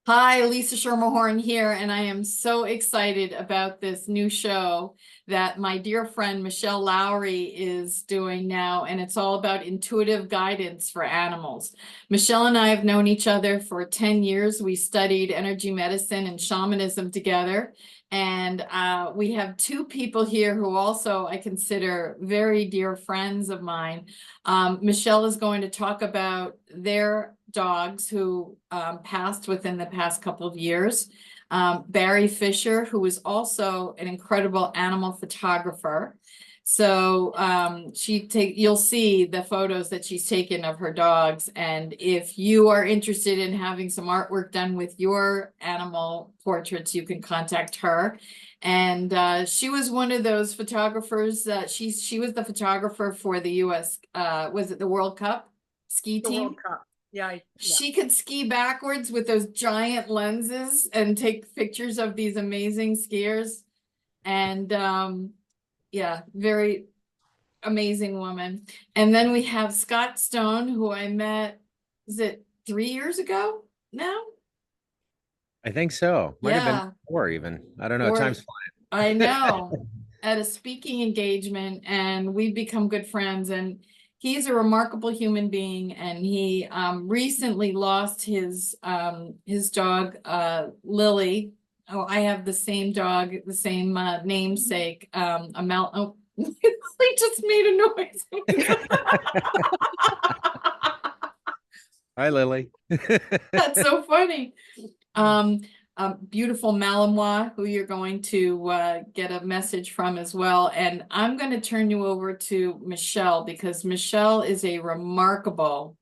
Hi, Lisa Schermerhorn here, and I am so excited about this new show that my dear friend Michele Lowry is doing now, and it's all about intuitive guidance for animals. Michele and I have known each other for 10 years. We studied energy medicine and shamanism together, and we have two people here who also I consider very dear friends of mine. Michele is going to talk about their dogs who passed within the past couple of years. Barrie Fisher, who is also an incredible animal photographer. So you'll see the photos that she's taken of her dogs. And if you are interested in having some artwork done with your animal portraits, you can contact her. And she was one of those photographers. She was the photographer for the U.S. Was it the World Cup ski The team? World Cup. Yeah. She could ski backwards with those giant lenses and take pictures of these amazing skiers. And yeah, very amazing woman. And then we have Scott Stone, who I met, is it 3 years ago now? I think so. Might have been Yeah. four even. I don't know. Or Time's I flying. know, at a speaking engagement, and we've become good friends. And he's a remarkable human being, and he recently lost his dog, Lily. Oh, I have the same dog, the same namesake, Oh, he just made a noise. Hi, Lily. That's so funny. Beautiful Malinois, who you're going to get a message from as well. And I'm going to turn you over to Michele, because Michele is a remarkable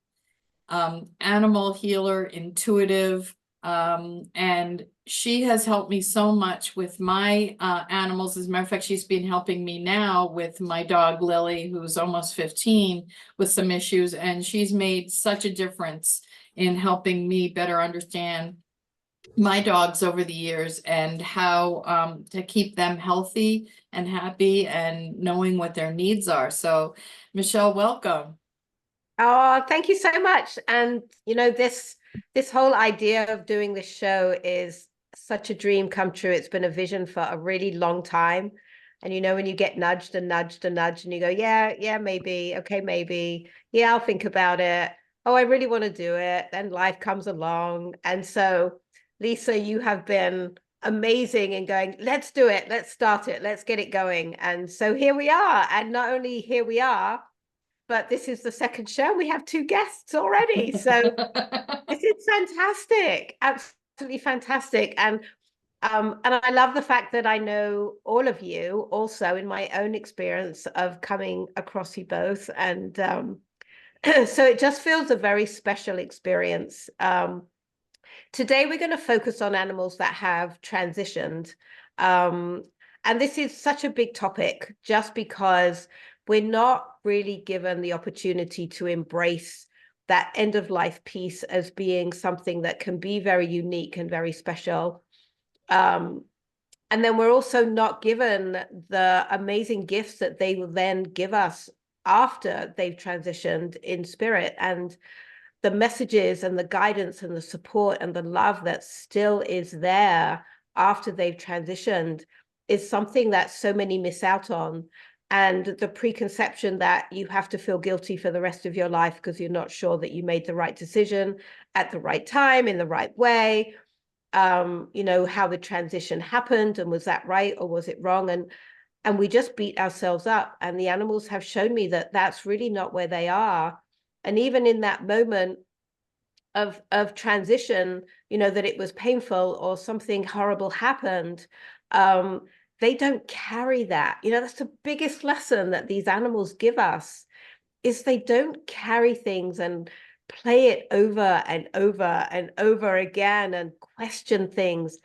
animal healer, intuitive, and she has helped me so much with my animals. As a matter of fact, she's been helping me now with my dog Lily, who's almost 15, with some issues, and she's made such a difference in helping me better understand my dogs over the years and how to keep them healthy and happy and knowing what their needs are. So, Michele, welcome. Oh, thank you so much. And this whole idea of doing this show is such a dream come true. It's been a vision for a really long time. And when you get nudged and nudged and nudged and you go, yeah, maybe, okay, maybe, yeah, I'll think about it. Oh, I really want to do it. Then life comes along. And so, Lisa, you have been amazing in going, let's do it, let's start it, let's get it going. And so here we are. And not only here we are, but this is the second show. We have two guests already. So this is fantastic. Absolutely fantastic. And I love the fact that I know all of you also in my own experience of coming across you both. And so it just feels a very special experience. Today, we're going to focus on animals that have transitioned. And this is such a big topic just because we're not really given the opportunity to embrace that end of life piece as being something that can be very unique and very special. And then we're also not given the amazing gifts that they will then give us after they've transitioned in spirit, and the messages and the guidance and the support and the love that still is there after they've transitioned is something that so many miss out on. And the preconception that you have to feel guilty for the rest of your life because you're not sure that you made the right decision at the right time, in the right way, how the transition happened, and was that right or was it wrong? And we just beat ourselves up. And the animals have shown me that that's really not where they are. And even in that moment of transition, that it was painful or something horrible happened, they don't carry that. That's the biggest lesson that these animals give us, is they don't carry things and play it over and over and over again and question things.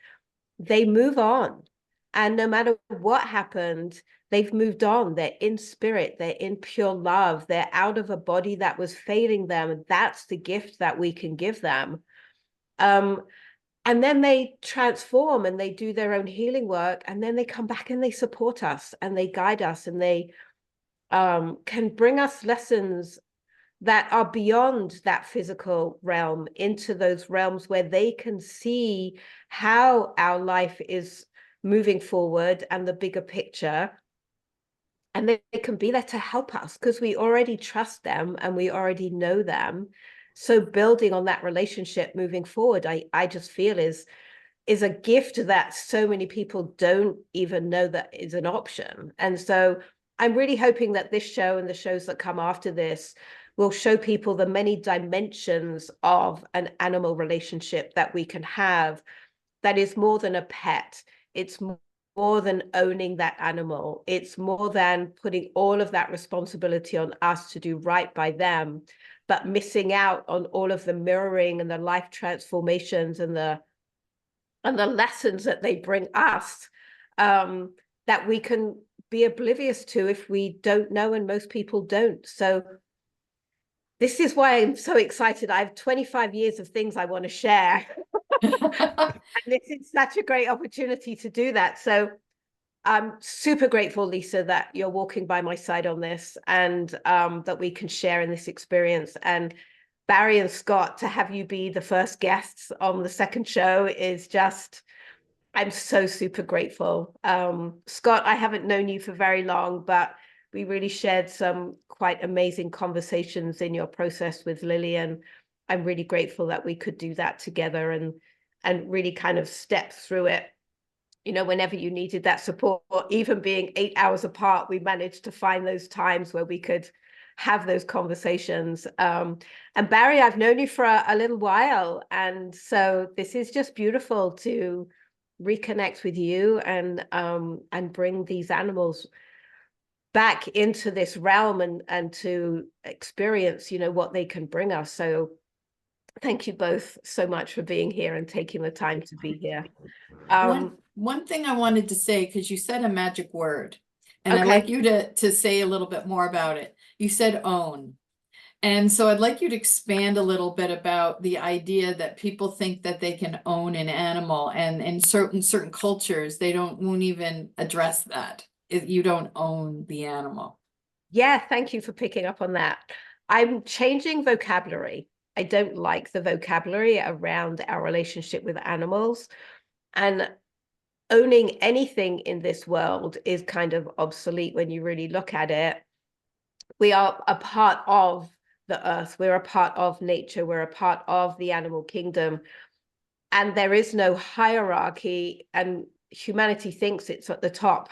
They move on. And no matter what happened, they've moved on. They're in spirit. They're in pure love. They're out of a body that was failing them. And that's the gift that we can give them. And then they transform and they do their own healing work. And then they come back and they support us and they guide us, and they can bring us lessons that are beyond that physical realm into those realms where they can see how our life is moving forward and the bigger picture. And they can be there to help us because we already trust them and we already know them. So building on that relationship moving forward, I just feel is a gift that so many people don't even know that is an option. And so I'm really hoping that this show and the shows that come after this will show people the many dimensions of an animal relationship that we can have that is more than a pet. It's more than owning that animal. It's more than putting all of that responsibility on us to do right by them, but missing out on all of the mirroring and the life transformations and the lessons that they bring us, that we can be oblivious to if we don't know, and most people don't. So this is why I'm so excited. I have 25 years of things I want to share. And this is such a great opportunity to do that. So I'm super grateful, Lisa, that you're walking by my side on this, and that we can share in this experience. And Barrie and Scott, to have you be the first guests on the second show is just, I'm so super grateful. Scott, I haven't known you for very long, but we really shared some quite amazing conversations in your process with Lillian. I'm really grateful that we could do that together and really kind of step through it. You know, whenever you needed that support, even being 8 hours apart, we managed to find those times where we could have those conversations. And Barrie, I've known you for a little while. And so this is just beautiful to reconnect with you and bring these animals back into this realm and to experience, you know, what they can bring us. So thank you both so much for being here and taking the time to be here. One thing I wanted to say, because you said a magic word, and Okay. I'd like you to say a little bit more about it. You said own. And so I'd like you to expand a little bit about the idea that people think that they can own an animal, and in certain cultures, they won't even address that. You don't own the animal. Yeah, thank you for picking up on that. I'm changing vocabulary. I don't like the vocabulary around our relationship with animals. And owning anything in this world is kind of obsolete when you really look at it. We are a part of the earth. We're a part of nature. We're a part of the animal kingdom. And there is no hierarchy, and humanity thinks it's at the top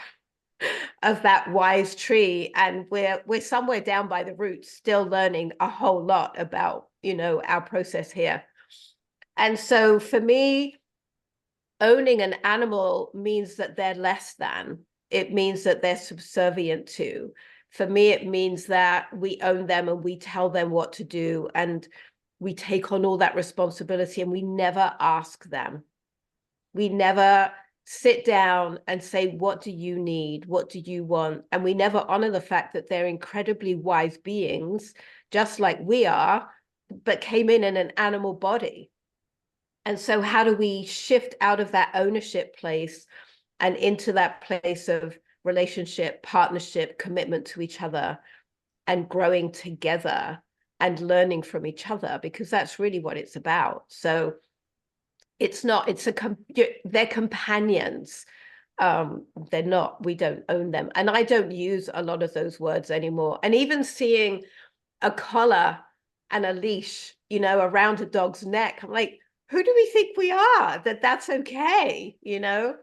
of that wise tree, and we're somewhere down by the roots, still learning a whole lot about, you know, our process here. And so for me, owning an animal means that they're less than. It means that they're subservient to. For me, it means that we own them and we tell them what to do, and we take on all that responsibility, and we never ask them. We never sit down and say, what do you need? What do you want? And we never honor the fact that they're incredibly wise beings, just like we are, but came in an animal body. And so how do we shift out of that ownership place and into that place of relationship, partnership, commitment to each other, and growing together and learning from each other? Because that's really what it's about. So it's not, they're companions. They're not, we don't own them. And I don't use a lot of those words anymore. And even seeing a collar and a leash, you know, around a dog's neck, I'm like, who do we think we are that that's okay, you know?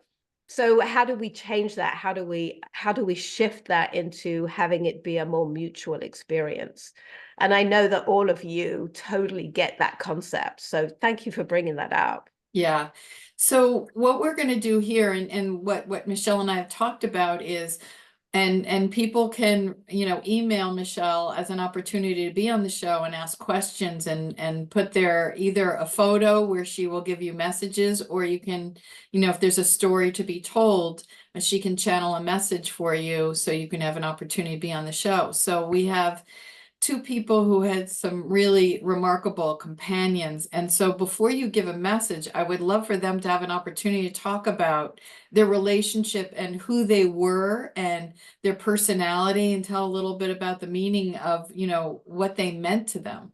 So how do we change that? How do we shift that into having it be a more mutual experience? And I know that all of you totally get that concept. So thank you for bringing that up. Yeah. So what we're going to do here, and what Michele and I have talked about is, and people can, you know, email Michele as an opportunity to be on the show and ask questions, and put there either a photo where she will give you messages, or you can, you know, if there's a story to be told, she can channel a message for you so you can have an opportunity to be on the show. So we have two people who had some really remarkable companions. And so before you give a message, I would love for them to have an opportunity to talk about their relationship and who they were and their personality, and tell a little bit about the meaning of, you know, what they meant to them.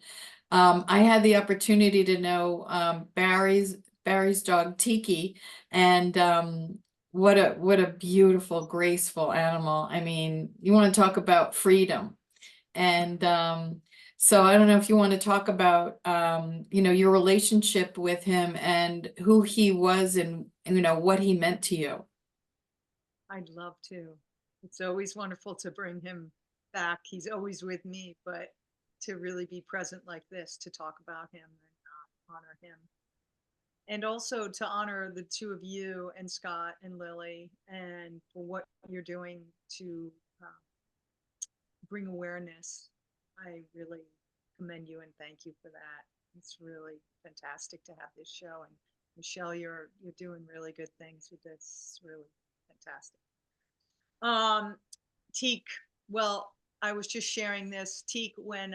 I had the opportunity to know Barry's dog Tiki, and what a beautiful, graceful animal. I mean, you want to talk about freedom. And so I don't know if you want to talk about you know, your relationship with him and who he was, and you know, what he meant to you. I'd love to. It's always wonderful to bring him back. He's always with me, but to really be present like this, to talk about him and honor him. And also to honor the two of you and Scott and Lily, and for what you're doing to bring awareness. I really commend you and thank you for that. It's really fantastic to have this show. And Michele, you're doing really good things with this. It's really fantastic. Teak, well, I was just sharing this. Teak, when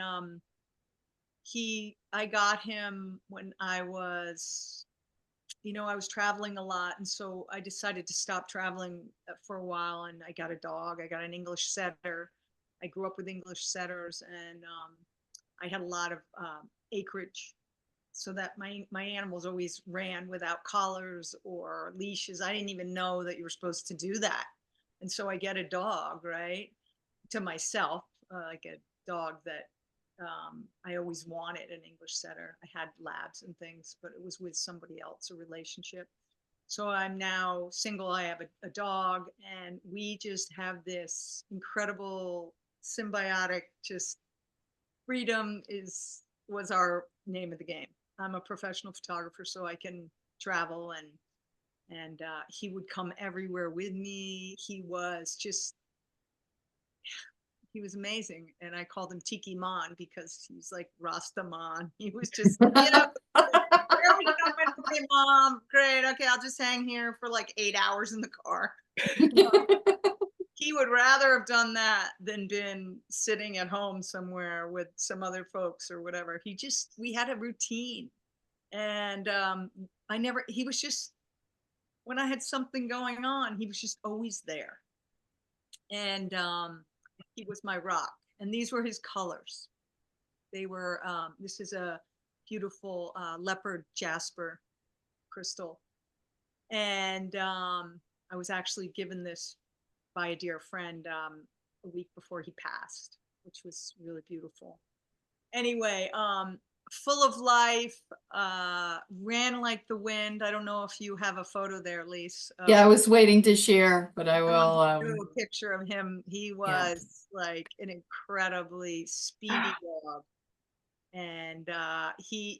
I got him when I was, you know, I was traveling a lot, and so I decided to stop traveling for a while, and I got a dog. I got an English setter. I grew up with English setters, and I had a lot of acreage, so that my animals always ran without collars or leashes. I didn't even know that you were supposed to do that. And so I get a dog, right, to myself, like a dog that I always wanted, an English setter. I had labs and things, but it was with somebody else, a relationship. So I'm now single. I have a dog, and we just have this incredible symbiotic, just freedom was our name of the game. I'm a professional photographer, so I can travel, and he would come everywhere with me. He was amazing. And I called him Tiki Man because he's like Rasta Man. He was just, you know, where we going? Okay, Mom, great. Okay, I'll just hang here for like 8 hours in the car. He would rather have done that than been sitting at home somewhere with some other folks or whatever. We had a routine. And he was just, when I had something going on, he was just always there. And he was my rock. And these were his colors. They were, this is a beautiful leopard jasper crystal. And I was actually given this by a dear friend a week before he passed, which was really beautiful. Anyway, full of life, ran like the wind. I don't know if you have a photo there, Lise. Yeah, I was waiting to share, but I I will. want to do a picture of him. He was like an incredibly speedy dog. And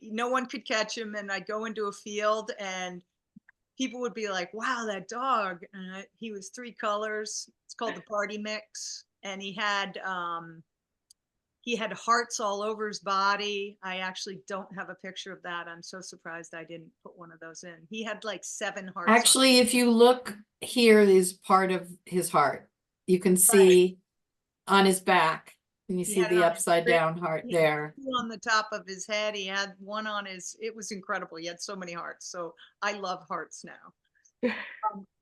no one could catch him. And I'd go into a field and people would be like, wow, that dog. And he was 3 colors. It's called the party mix. And he had hearts all over his body. I actually don't have a picture of that. I'm so surprised I didn't put one of those in. He had like 7 hearts. Actually, if you look here, is part of his heart. You can see on his back. And you see the upside down heart there. On the top of his head, he had one on it was incredible. He had so many hearts. So I love hearts now.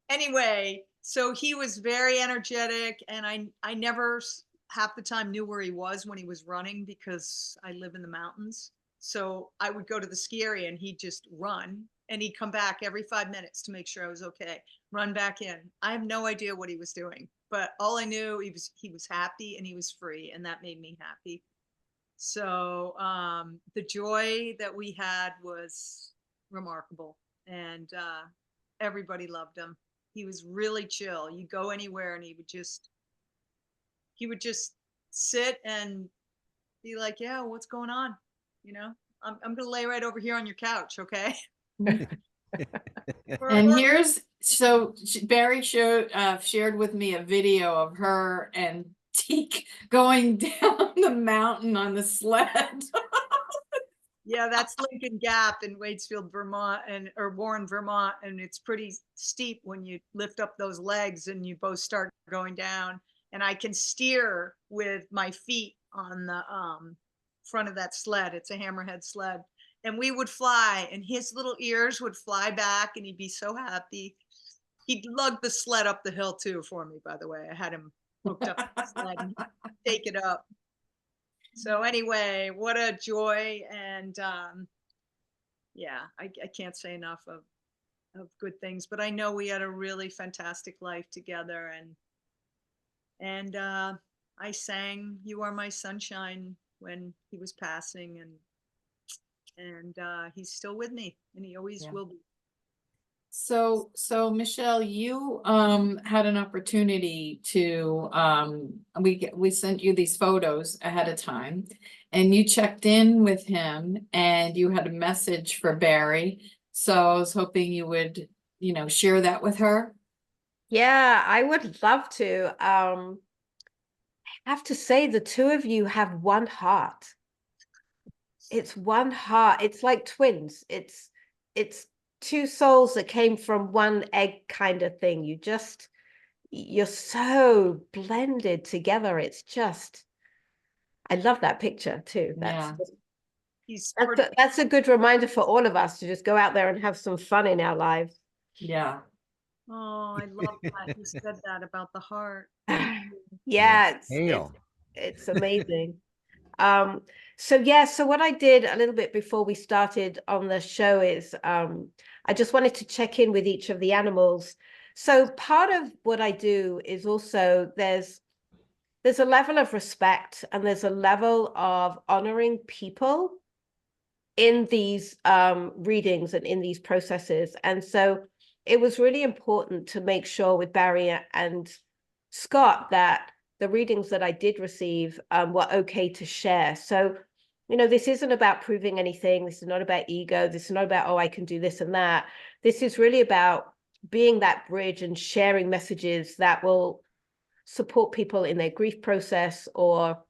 Anyway, so he was very energetic, and I never half the time knew where he was when he was running, because I live in the mountains. So I would go to the ski area and he'd just run, and he'd come back every 5 minutes to make sure I was okay, run back in. I have no idea what he was doing, but all I knew, he was happy and he was free, and that made me happy. So the joy that we had was remarkable, and everybody loved him. He was really chill. You go anywhere and he would just sit and be like, yeah, what's going on? You know, I'm going to lay right over here on your couch. Okay. And Barry shared with me a video of her and Teak going down the mountain on the sled. Yeah, that's Lincoln Gap in Waitsfield, Vermont, or Warren, Vermont, and it's pretty steep when you lift up those legs and you both start going down. And I can steer with my feet the front of that sled. It's a hammerhead sled. And we would fly, and his little ears would fly back, and he'd be so happy. He'd lug the sled up the hill too for me, by the way. I had him hooked up to the sled and he'd take it up. So anyway, what a joy. And yeah, I can't say enough of good things, but I know we had a really fantastic life together. And I sang "You Are My Sunshine" when he was passing, and he's still with me, and he always Yeah. will be. So Michele, you had an opportunity to we sent you these photos ahead of time, and you checked in with him, and you had a message for Barrie. So I was hoping you would, share that with her. Yeah, I would love to. I have to say the two of you have one heart. It's one heart. It's like twins. It's two souls that came from one egg kind of thing. You're so blended together. It's just, I love that picture too. Yeah. That's a good reminder for all of us to just go out there and have some fun in our lives. Yeah. Oh, I love that you said that about the heart. Yeah, Hail. it's amazing. So what I did a little bit before we started on the show is I just wanted to check in with each of the animals. So part of what I do is also there's a level of respect and there's a level of honoring people in these readings and in these processes. And so it was really important to make sure with Barrie and Scott that the readings that I did receive were okay to share. So, this isn't about proving anything. This is not about ego. This is not about, oh, I can do this and that. This is really about being that bridge and sharing messages that will support people in their grief process or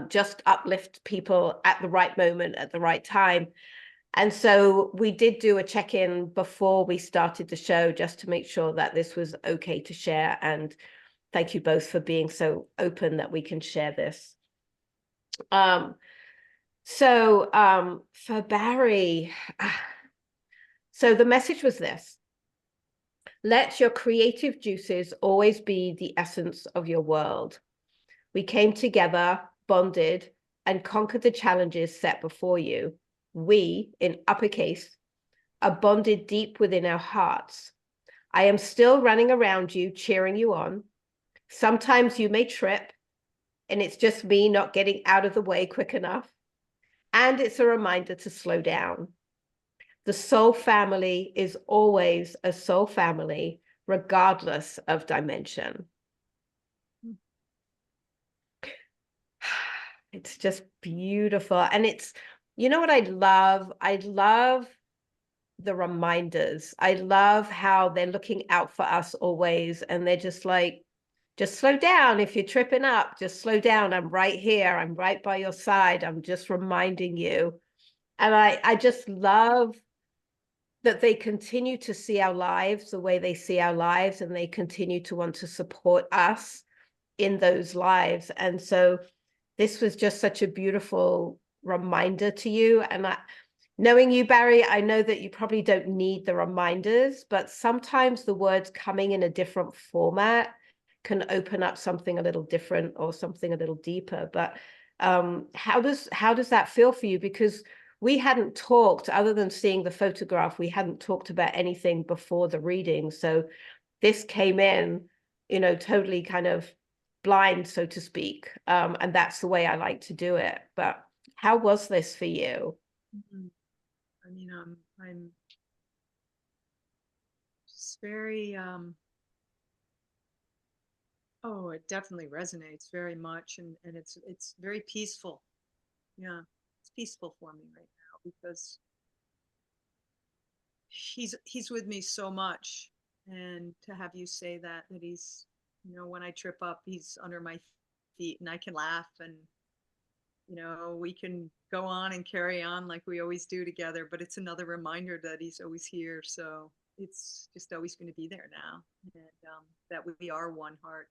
just uplift people at the right moment, at the right time. And so we did do a check-in before we started the show just to make sure that this was okay to share. And thank you both for being so open that we can share this. For Barrie, so the message was this: let your creative juices always be the essence of your world. We came together, bonded, and conquered the challenges set before you. We, in uppercase, are bonded deep within our hearts. I am still running around you, cheering you on. Sometimes you may trip, and it's just me not getting out of the way quick enough. And it's a reminder to slow down. The soul family is always a soul family, regardless of dimension. It's just beautiful. And it's, what I love? I love the reminders. I love how they're looking out for us always. And they're just like, just slow down. If you're tripping up, just slow down. I'm right here. I'm right by your side. I'm just reminding you. And I just love that they continue to see our lives the way they see our lives, and they continue to want to support us in those lives. And so this was just such a beautiful reminder to you. And knowing you, Barrie, I know that you probably don't need the reminders, but sometimes the words coming in a different format can open up something a little different or something a little deeper. But how does that feel for you? Because we hadn't talked, other than seeing the photograph, we hadn't talked about anything before the reading. So this came in, totally kind of blind, so to speak. And that's the way I like to do it. But how was this for you? I mean, I'm just very, oh, it definitely resonates very much. And it's very peaceful. Yeah, it's peaceful for me right now because he's with me so much. And to have you say that he's, when I trip up, he's under my feet and I can laugh and, we can go on and carry on like we always do together, but it's another reminder that he's always here. So it's just always going to be there now, and that we are one heart.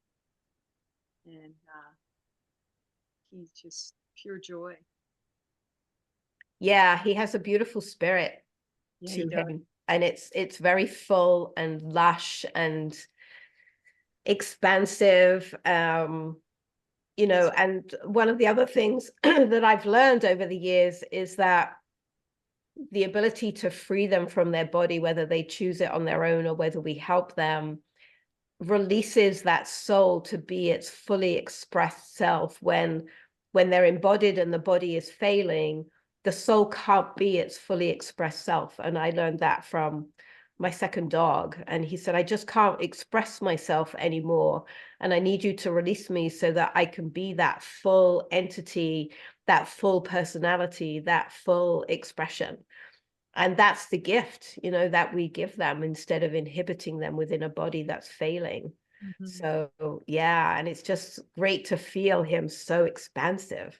And he's just pure joy. Yeah, he has a beautiful spirit Yeah, he to does. him, and it's very full and lush and expansive. And one of the other things that I've learned over the years is that the ability to free them from their body, whether they choose it on their own or whether we help them, releases that soul to be its fully expressed self. When they're embodied and the body is failing, the soul can't be its fully expressed self. And I learned that from my second dog, and he said, I just can't express myself anymore, and I need you to release me so that I can be that full entity, that full personality, that full expression. And that's the gift, that we give them, instead of inhibiting them within a body that's failing. Mhm. So yeah, and it's just great to feel him so expansive.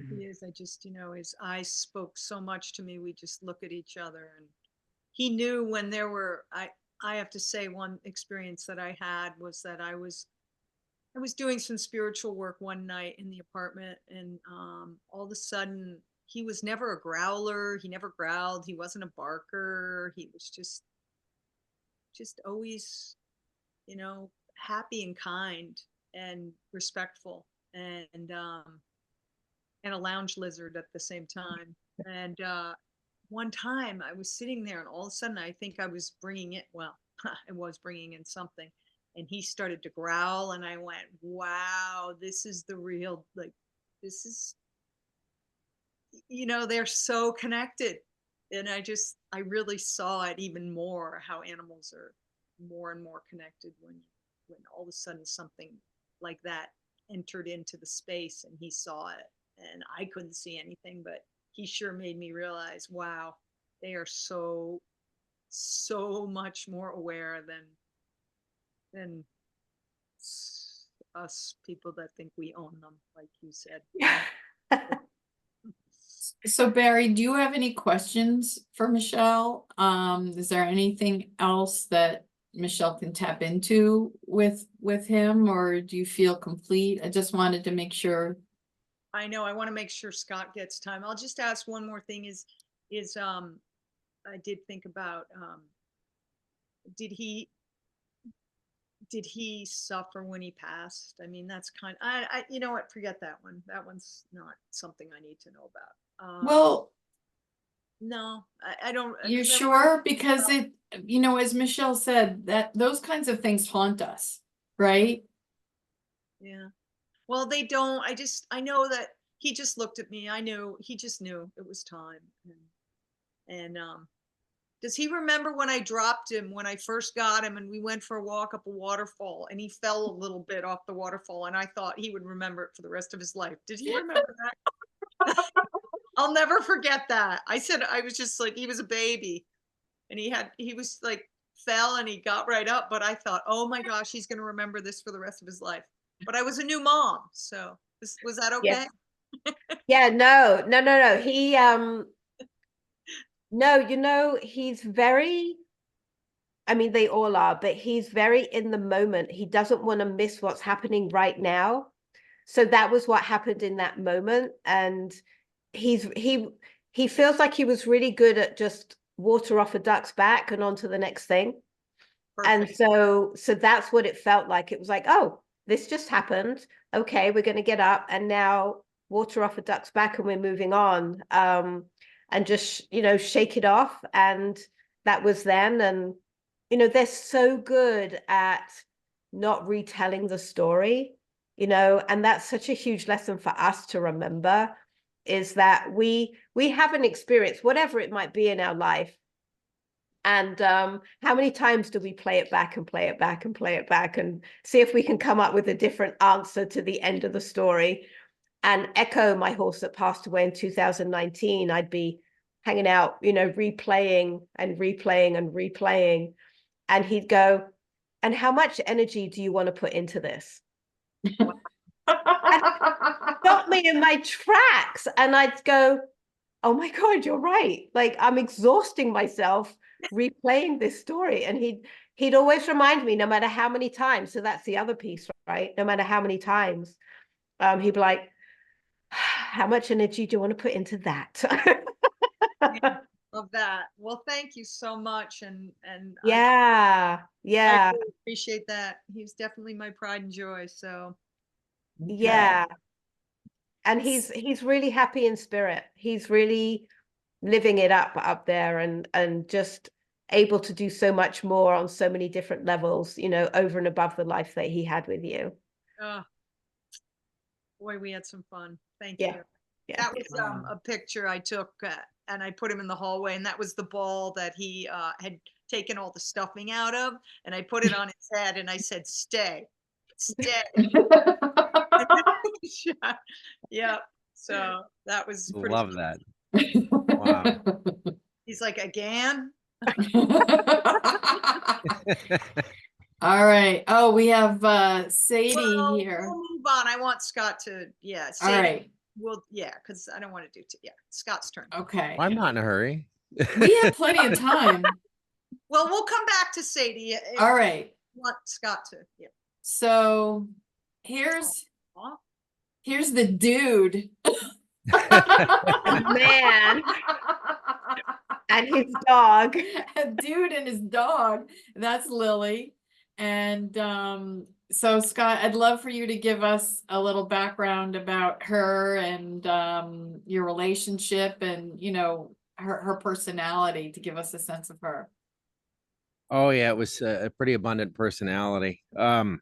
He is. I just, his eyes spoke so much to me. We just look at each other, and he knew when there were, I have to say, one experience that I had was that I was doing some spiritual work one night in the apartment, and all of a sudden, he was never a growler. He never growled. He wasn't a barker. He was just always, happy and kind and respectful, and a lounge lizard at the same time. And one time I was sitting there, and all of a sudden I think I was bringing it, well, I was bringing in something, and he started to growl, and I went, wow, this is the real, like, this is, they're so connected. And I really saw it even more, how animals are more and more connected when all of a sudden something like that entered into the space, and he saw it, and I couldn't see anything, but he sure made me realize, wow, they are so much more aware than us people that think we own them, like you said. So Barry, do you have any questions for Michele? Is there anything else that Michele can tap into with him, or do you feel complete? I just wanted to make sure. I know, I want to make sure Scott gets time. I'll just ask one more thing is I did think about, did he suffer when he passed? I mean, that's you know what, forget that one. That one's not something I need to know about. Well, no, I don't. you 'Cause sure? Because it, as Michele said, that those kinds of things haunt us, right? Yeah. Well, they don't. I know that he just looked at me. He just knew it was time. And does he remember when I dropped him, when I first got him, and we went for a walk up a waterfall, and he fell a little bit off the waterfall, and I thought he would remember it for the rest of his life? Did he remember that? I'll never forget that. I said, I was just like, he was a baby, and he was like, fell, and he got right up, but I thought, oh my gosh, he's going to remember this for the rest of his life. But I was a new mom, so was that okay? Yeah, no. He no, he's very, I mean, they all are, but he's very in the moment. He doesn't want to miss what's happening right now. So that was what happened in that moment. And he feels like he was really good at just water off a duck's back and on to the next thing. Perfect. And so that's what it felt like. It was like, oh, this just happened. Okay, we're going to get up and now water off a duck's back, and we're moving on. And just, shake it off. And that was then. And, they're so good at not retelling the story, and that's such a huge lesson for us to remember, is that we have an experience, whatever it might be in our life. And how many times do we play it back and play it back and play it back and see if we can come up with a different answer to the end of the story? And Echo, my horse that passed away in 2019, I'd be hanging out, replaying and replaying and replaying. And he'd go, and how much energy do you want to put into this? Stop me in my tracks. And I'd go, oh my God, you're right. Like, I'm exhausting myself replaying this story. And he'd always remind me, no matter how many times. So that's the other piece, right? No matter how many times, he'd be like, how much energy do you want to put into that? Of that. Well, thank you so much. And Yeah, I yeah, really appreciate that. He's definitely my pride and joy. So yeah. And he's really happy in spirit. He's really living it up there and just able to do so much more on so many different levels, you know, over and above the life that he had with you. boy, we had some fun. Thank Yeah. you. Yeah. That was a picture I took and I put him in the hallway, and that was the ball that he had taken all the stuffing out of, and I put it on his head and I said, stay. Yeah. So that was pretty. Love that. Wow. He's like, again? All right. Oh, we have Sadie Well, here. we'll move on. I want Scott to, yeah. All Sadie, right. yeah, because I don't want to do yeah. Scott's turn. Okay. I'm not in a hurry. We have plenty of time. Well, we'll come back to Sadie. If All right. you want Scott to, yeah. So here's Aw. the dude. Man. And his dog. A dude and his dog. That's Lily. And so Scott, I'd love for you to give us a little background about her and your relationship and, you know, her personality, to give us a sense of her. Oh yeah, it was a pretty abundant personality. I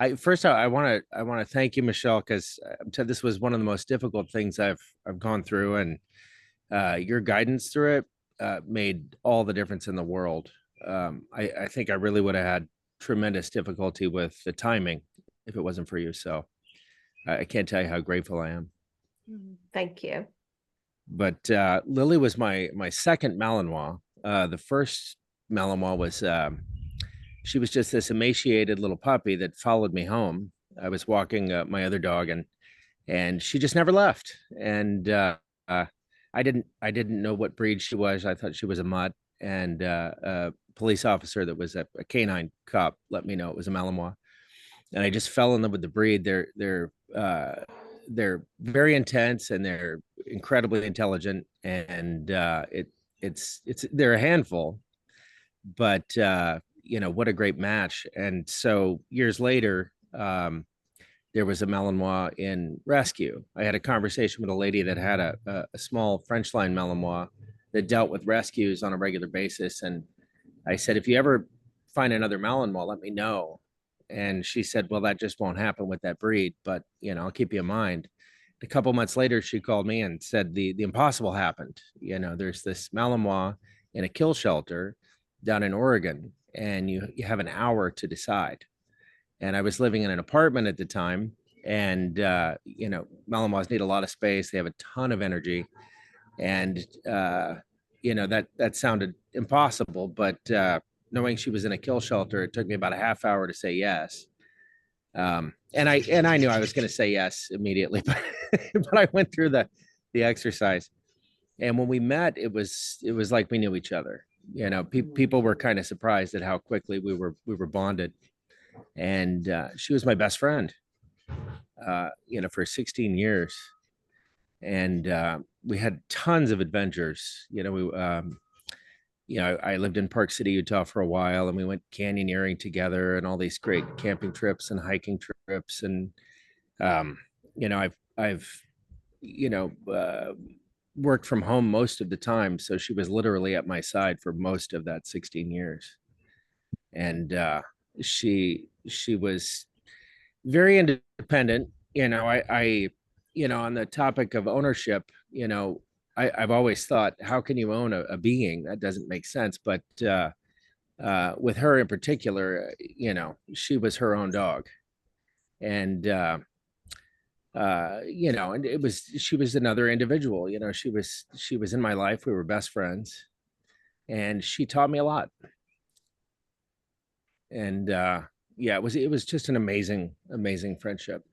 want to thank you, Michele, because this was one of the most difficult things I've gone through, and your guidance through it made all the difference in the world. I think I really would have had tremendous difficulty with the timing if it wasn't for you. So I can't tell you how grateful I am. Thank you. But Lily was my second Malinois. The first Malinois was she was just this emaciated little puppy that followed me home. I was walking my other dog, and she just never left. And I didn't know what breed she was. I thought she was a mutt. And a police officer that was a canine cop let me know it was a Malinois. And I just fell in love with the breed. They're very intense and they're incredibly intelligent, and they're a handful, but you know, what a great match. And so years later, there was a Malinois in rescue. I had a conversation with a lady that had a small French line Malinois that dealt with rescues on a regular basis. And I said, if you ever find another Malinois, let me know. And she said, well, that just won't happen with that breed, but you know, I'll keep you in mind. A couple months later, she called me and said the impossible happened. You know, there's this Malinois in a kill shelter down in Oregon, and you have an hour to decide. And I was living in an apartment at the time, and you know, Malinois need a lot of space. They have a ton of energy, and you know, that sounded impossible. But knowing she was in a kill shelter, it took me about a half hour to say yes. And I knew I was going to say yes immediately, but but I went through the exercise. And when we met, it was like we knew each other. You know, people were kind of surprised at how quickly we were bonded. And she was my best friend, you know, for 16 years. And we had tons of adventures. You know, you know, I lived in Park City, Utah for a while, and we went canyoneering together and all these great camping trips and hiking trips. And, you know, I've, you know, worked from home most of the time. So she was literally at my side for most of that 16 years. And she was very independent. You know, I, you know, on the topic of ownership, you know, I've always thought, how can you own a being? That doesn't make sense. But with her in particular, you know, she was her own dog. And, you know, and she was another individual. You know, she was in my life. We were best friends. And she taught me a lot. And yeah, it was just an amazing friendship.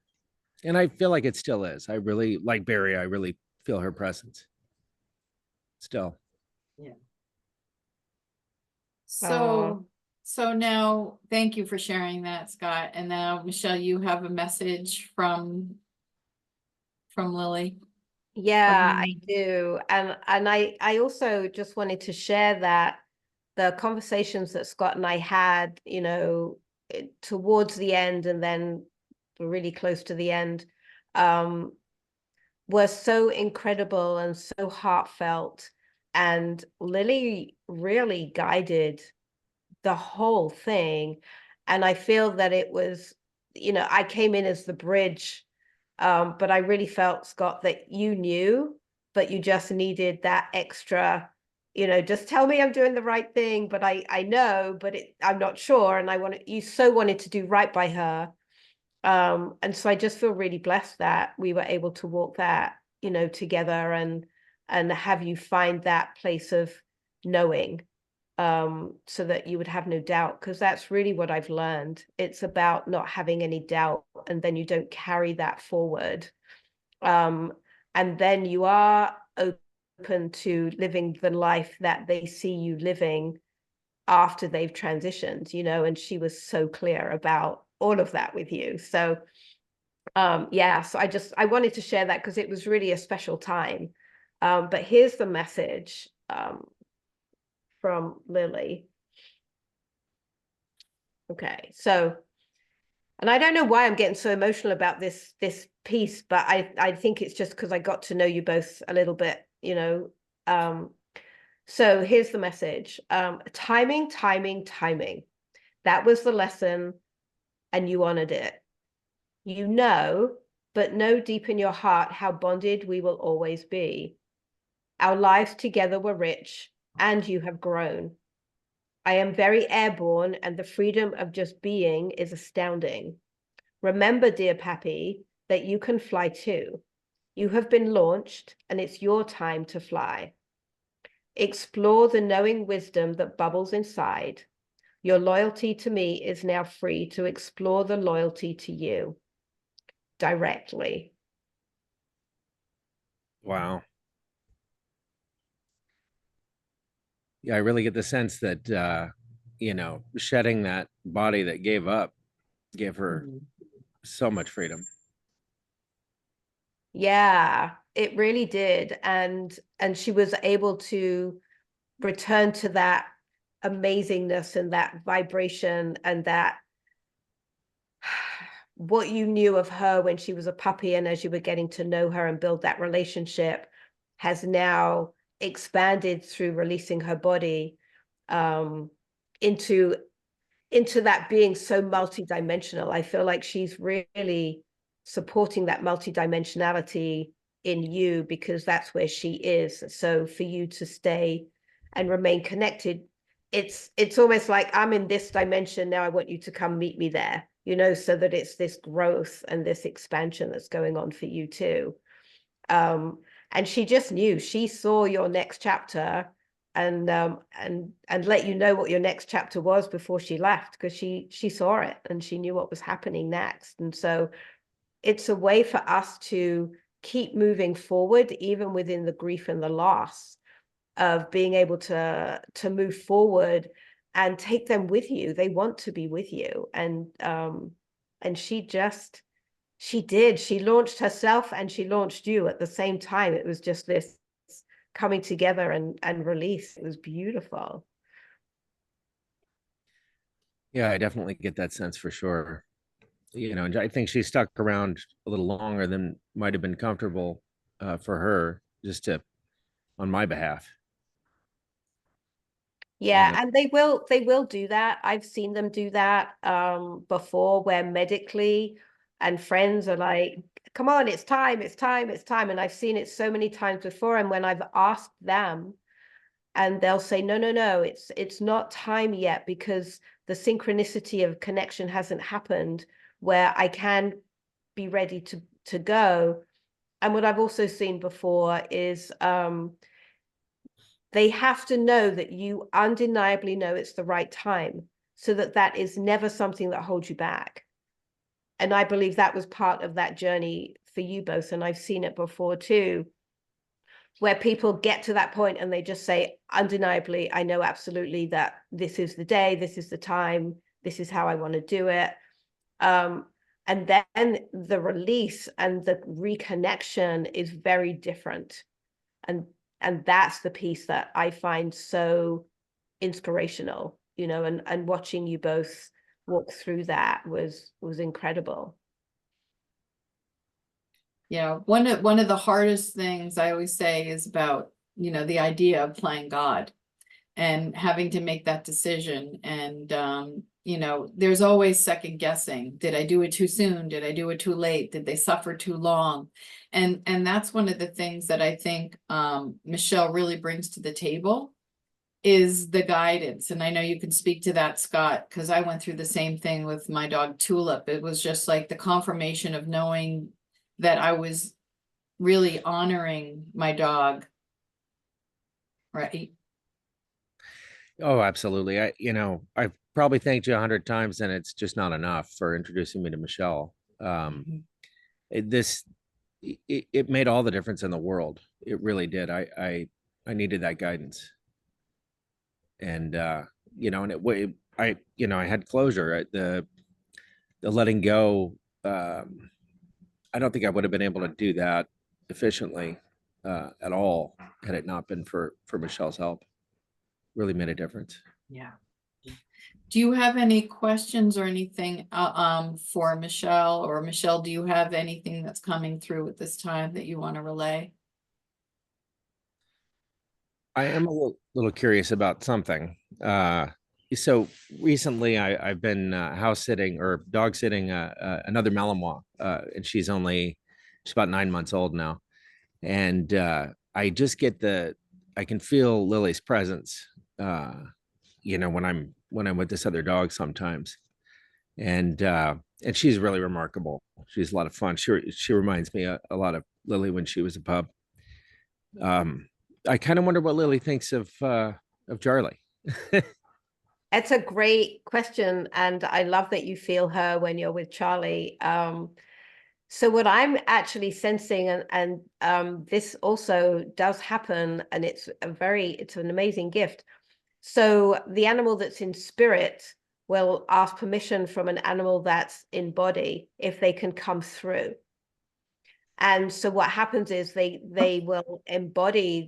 And I feel like it still is. I really like Barrie. I really feel her presence still. Yeah. So now, thank you for sharing that, Scott. And now, Michele, you have a message from Lily. Yeah, I Um, do. And I also just wanted to share that the conversations that Scott and I had, you know, towards the end and then really close to the end, um, were so incredible and so heartfelt. And Lily really guided the whole thing. And I feel that it was, you know, I came in as the bridge, but I really felt, Scott, that you knew, but you just needed that extra, you know, just tell me I'm doing the right thing, but I know, but I'm not sure. And you so wanted to do right by her. And so I just feel really blessed that we were able to walk that, you know, together and have you find that place of knowing, so that you would have no doubt, because that's really what I've learned. It's about not having any doubt, and then you don't carry that forward. Um, and then you are open to living the life that they see you living after they've transitioned, you know, and she was so clear about all of that with you. So yeah, so I wanted to share that because it was really a special time. But here's the message from Lily. Okay, so, and I don't know why I'm getting so emotional about this piece, but I think it's just because I got to know you both a little bit, you know. So here's the message. Timing, timing, timing. That was the lesson, and you honored it. You know, but know deep in your heart how bonded we will always be. Our lives together were rich, and you have grown. I am very airborne, and the freedom of just being is astounding. Remember, dear Pappy, that you can fly too. You have been launched, and it's your time to fly. Explore the knowing wisdom that bubbles inside. Your loyalty to me is now free to explore the loyalty to you directly. Wow. Yeah, I really get the sense that you know, shedding that body that gave up gave her so much freedom. Yeah, it really did. And she was able to return to that amazingness and that vibration and that what you knew of her when she was a puppy, and as you were getting to know her and build that relationship, has now expanded through releasing her body, into that being so multidimensional. I feel like she's really supporting that multidimensionality in you, because that's where she is. So for you to stay and remain connected, it's almost like, I'm in this dimension now, I want you to come meet me there, you know, so that it's this growth and this expansion that's going on for you too. And she just knew, she saw your next chapter, and let you know what your next chapter was before she left, because she saw it and she knew what was happening next. And so it's a way for us to keep moving forward, even within the grief and the loss, of being able to move forward and take them with you. They want to be with you. And she did. She launched herself and she launched you at the same time. It was just this coming together and release. It was beautiful. Yeah, I definitely get that sense for sure. You know, and I think she stuck around a little longer than might have been comfortable for her, just to on my behalf. You Yeah, know, and they will do that. I've seen them do that before, where medically and friends are like, come on, it's time, it's time, it's time. And I've seen it so many times before. And when I've asked them, and they'll say, no, no, no, it's not time yet, because the synchronicity of connection hasn't happened where I can be ready to go. And what I've also seen before is they have to know that you undeniably know it's the right time, so that that is never something that holds you back. And I believe that was part of that journey for you both. And I've seen it before too, where people get to that point and they just say, undeniably, I know absolutely that this is the day, this is the time, this is how I want to do it. And And then the release and the reconnection is very different. And that's the piece that I find so inspirational, you know, and watching you both walk through that was incredible. Yeah, one of the hardest things I always say is about, you know, the idea of playing God and having to make that decision. And you know, there's always second guessing. Did I do it too soon? Did I do it too late? Did they suffer too long? And that's one of the things that I think Michele really brings to the table is the guidance. And I know you can speak to that, Scott, because I went through the same thing with my dog Tulip. It was just like the confirmation of knowing that I was really honoring my dog. Right. Oh, absolutely. I've probably thanked you 100 times, and it's just not enough for introducing me to Michele. It made all the difference in the world. It really did. I needed that guidance, and I had closure. The letting go. I don't think I would have been able to do that efficiently at all had it not been for Michele's help. Really made a difference. Yeah. Do you have any questions or anything for Michele, or Michele, do you have anything that's coming through at this time that you want to relay? I am a little curious about something. So recently I've been house sitting or dog sitting another Malinois, and she's about 9 months old now. And I just get I can feel Lily's presence, when I'm with this other dog sometimes. And she's really remarkable. She's a lot of fun. She reminds me a lot of Lily when she was a pup. I kind of wonder what Lily thinks of Charlie. It's a great question, and I love that you feel her when you're with Charlie. So what I'm actually sensing, and this also does happen, and it's an amazing gift. So the animal that's in spirit will ask permission from an animal that's in body if they can come through. And so what happens is they will embody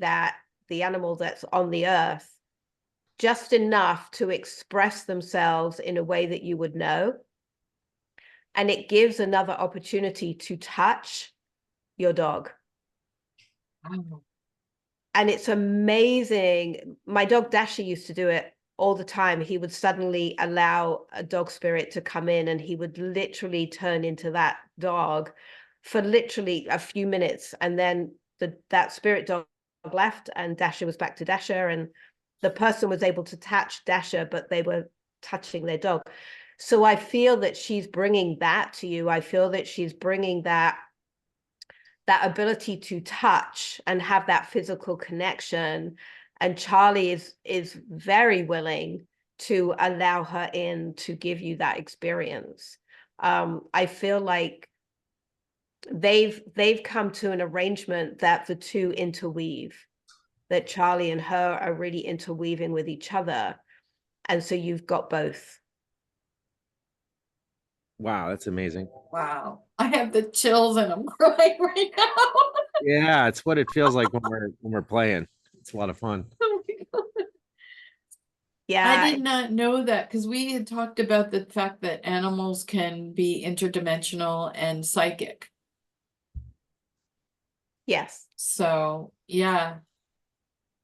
the animal that's on the earth just enough to express themselves in a way that you would know. And it gives another opportunity to touch your dog. Oh. And it's amazing. My dog Dasher used to do it all the time. He would suddenly allow a dog spirit to come in, and he would literally turn into that dog for literally a few minutes. And then that spirit dog left, and Dasher was back to Dasher, and the person was able to touch Dasher, but they were touching their dog. So I feel that she's bringing that to you. I feel that she's bringing that ability to touch and have that physical connection. And Charlie is very willing to allow her in to give you that experience. I feel like they've come to an arrangement that the two interweave, that Charlie and her are really interweaving with each other. And so you've got both. Wow, that's amazing. Wow. I have the chills and I'm crying right now. Yeah, it's what it feels like when we're playing. It's a lot of fun. Oh my God. Yeah. I did not know that, because we had talked about the fact that animals can be interdimensional and psychic. Yes. So, yeah.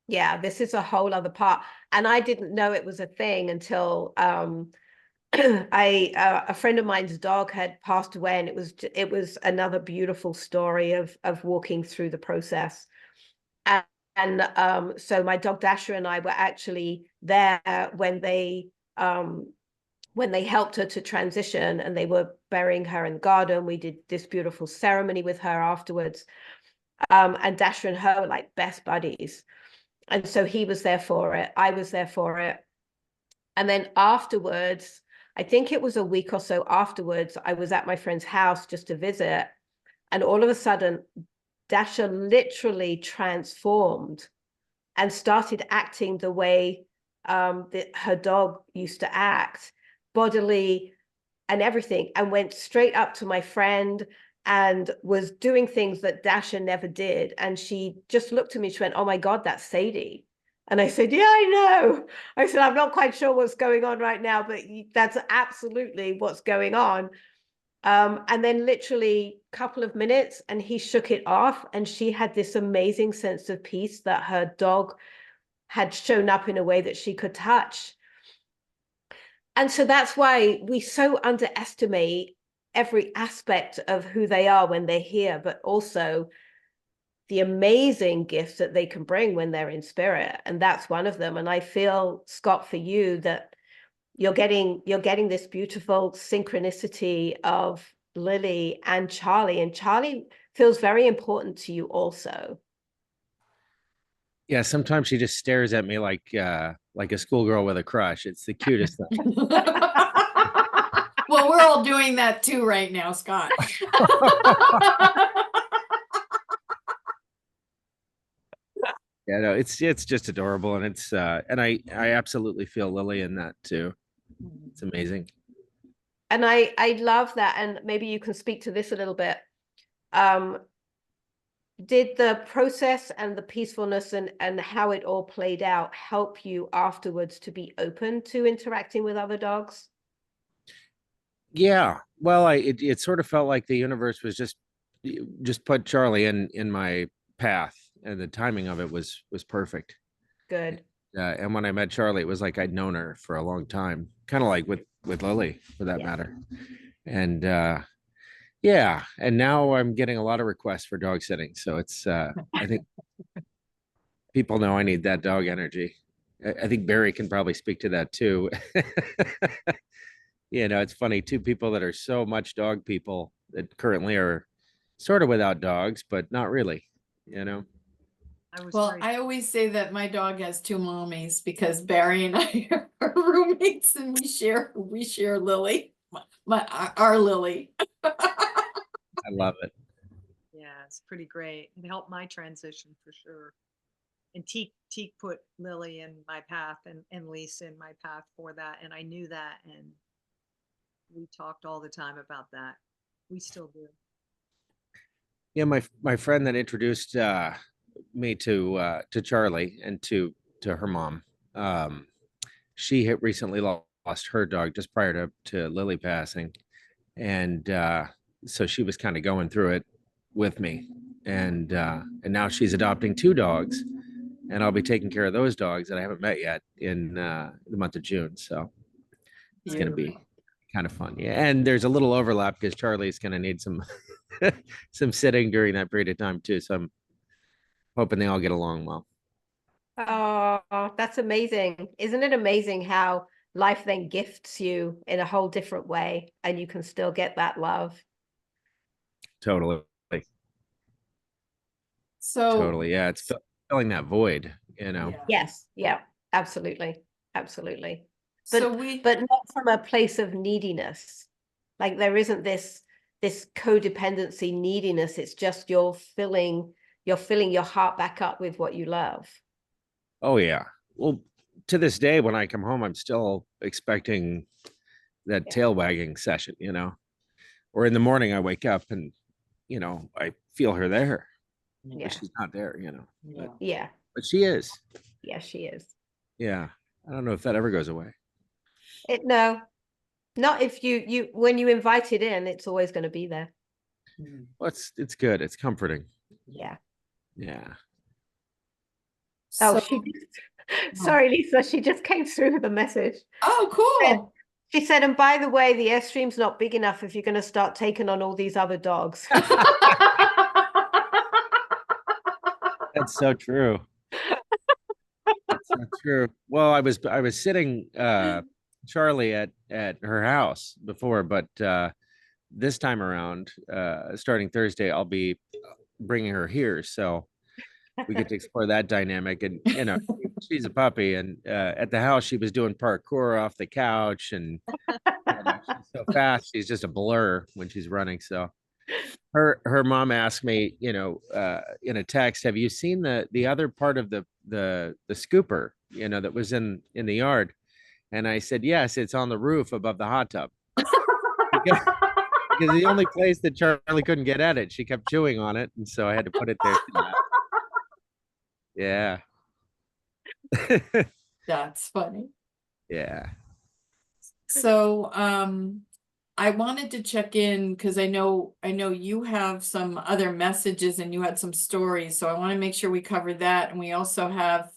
Yeah, this is a whole other part. And I didn't know it was a thing until a friend of mine's dog had passed away, and it was another beautiful story of walking through the process. And so my dog Dasher and I were actually there when they helped her to transition, and they were burying her in the garden. We did this beautiful ceremony with her afterwards. And Dasher and her were like best buddies. And so he was there for it. I was there for it. And then afterwards, I think it was a week or so afterwards, I was at my friend's house just to visit. And all of a sudden, Dasher literally transformed and started acting the way that her dog used to act, bodily, and everything, and went straight up to my friend and was doing things that Dasha never did. And she just looked at me, she went, "Oh my God, that's Sadie." And I said, "Yeah, I know." I said, "I'm not quite sure what's going on right now, but that's absolutely what's going on." And then literally a couple of minutes and he shook it off, and she had this amazing sense of peace that her dog had shown up in a way that she could touch. And so that's why we so underestimate every aspect of who they are when they're here, but also the amazing gifts that they can bring when they're in spirit. And that's one of them. And I feel, Scott, for you, that you're getting this beautiful synchronicity of Lily and Charlie feels very important to you also. Yeah, sometimes she just stares at me like a schoolgirl with a crush. It's the cutest thing. Well, we're all doing that too right now, Scott. Yeah, no, it's just adorable, and it's and I absolutely feel Lily in that too. It's amazing. And I love that. And maybe you can speak to this a little bit. Did the process and the peacefulness and how it all played out help you afterwards to be open to interacting with other dogs? Yeah, well, it sort of felt like the universe was just put Charlie in my path, and the timing of it was perfect. Good. And when I met Charlie, it was like I'd known her for a long time, kind of like with Lily, for that Yeah. matter. And yeah, and now I'm getting a lot of requests for dog sitting, so it's I think people know I need that dog energy. I think Barry can probably speak to that too. You know, it's funny, two people that are so much dog people that currently are sort of without dogs, but not really, you know. Well, I always say that my dog has two mommies because Barry and I are roommates and we share Lily, our Lily. I love it. Yeah, it's pretty great. It helped my transition for sure. And Teak put Lily in my path and Lisa in my path for that. And I knew that. And we talked all the time about that. We still do. Yeah, my friend that introduced me to Charlie and to her mom, she had recently lost her dog just prior to Lily passing, and so she was kind of going through it with me, and now she's adopting two dogs, and I'll be taking care of those dogs that I haven't met yet in the month of June. So it's going to be kind of fun. Yeah, and there's a little overlap because Charlie's going to need some some sitting during that period of time too. So I'm hoping they all get along well. Oh, that's amazing. Isn't it amazing how life then gifts you in a whole different way and you can still get that love? Totally. So Totally. Yeah, it's filling that void, you know. yeah. Yes. Yeah, absolutely. Absolutely. So But not from a place of neediness. Like there isn't this codependency neediness. It's just you're filling your heart back up with what you love. Oh yeah. Well, to this day, when I come home, I'm still expecting that Yeah. tail wagging session, you know. Or in the morning, I wake up and, you know, I feel her there, Yeah. but she's not there, you know. Yeah. But she is. Yeah, she is. Yeah. I don't know if that ever goes away. No, not if you when you invite it in, it's always going to be there. Well, it's good. It's comforting. Yeah. Yeah. Oh, so, sorry, Lisa, she just came through with a message. oh, cool. She said, and by the way, the Airstream's not big enough if you're going to start taking on all these other dogs. That's so true. That's so true. Well, I was sitting Charlie at her house before, but this time around, starting Thursday, I'll be bringing her here, so we get to explore that dynamic. And you know, she's a puppy, and at the house, she was doing parkour off the couch, and you know, she's so fast, she's just a blur when she's running. So her mom asked me, you know, in a text, have you seen the other part of the scooper, you know, that was in the yard? And I said, yes, it's on the roof above the hot tub. because, because the only place that Charlie couldn't get at it, she kept chewing on it, and so I had to put it there. Yeah. That's funny. Yeah. So, I wanted to check in because I know you have some other messages and you had some stories, so I want to make sure we cover that. And we also have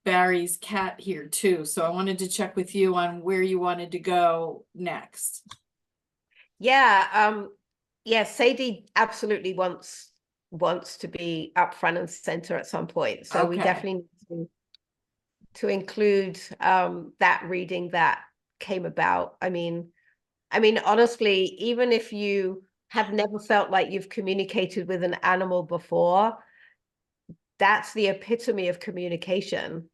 Barry's cat here too. So I wanted to check with you on where you wanted to go next. Yeah, yeah, Sadie absolutely wants to be up front and center at some point. So we Okay. definitely need to include that reading that came about. I mean, honestly, even if you have never felt like you've communicated with an animal before, that's the epitome of communication,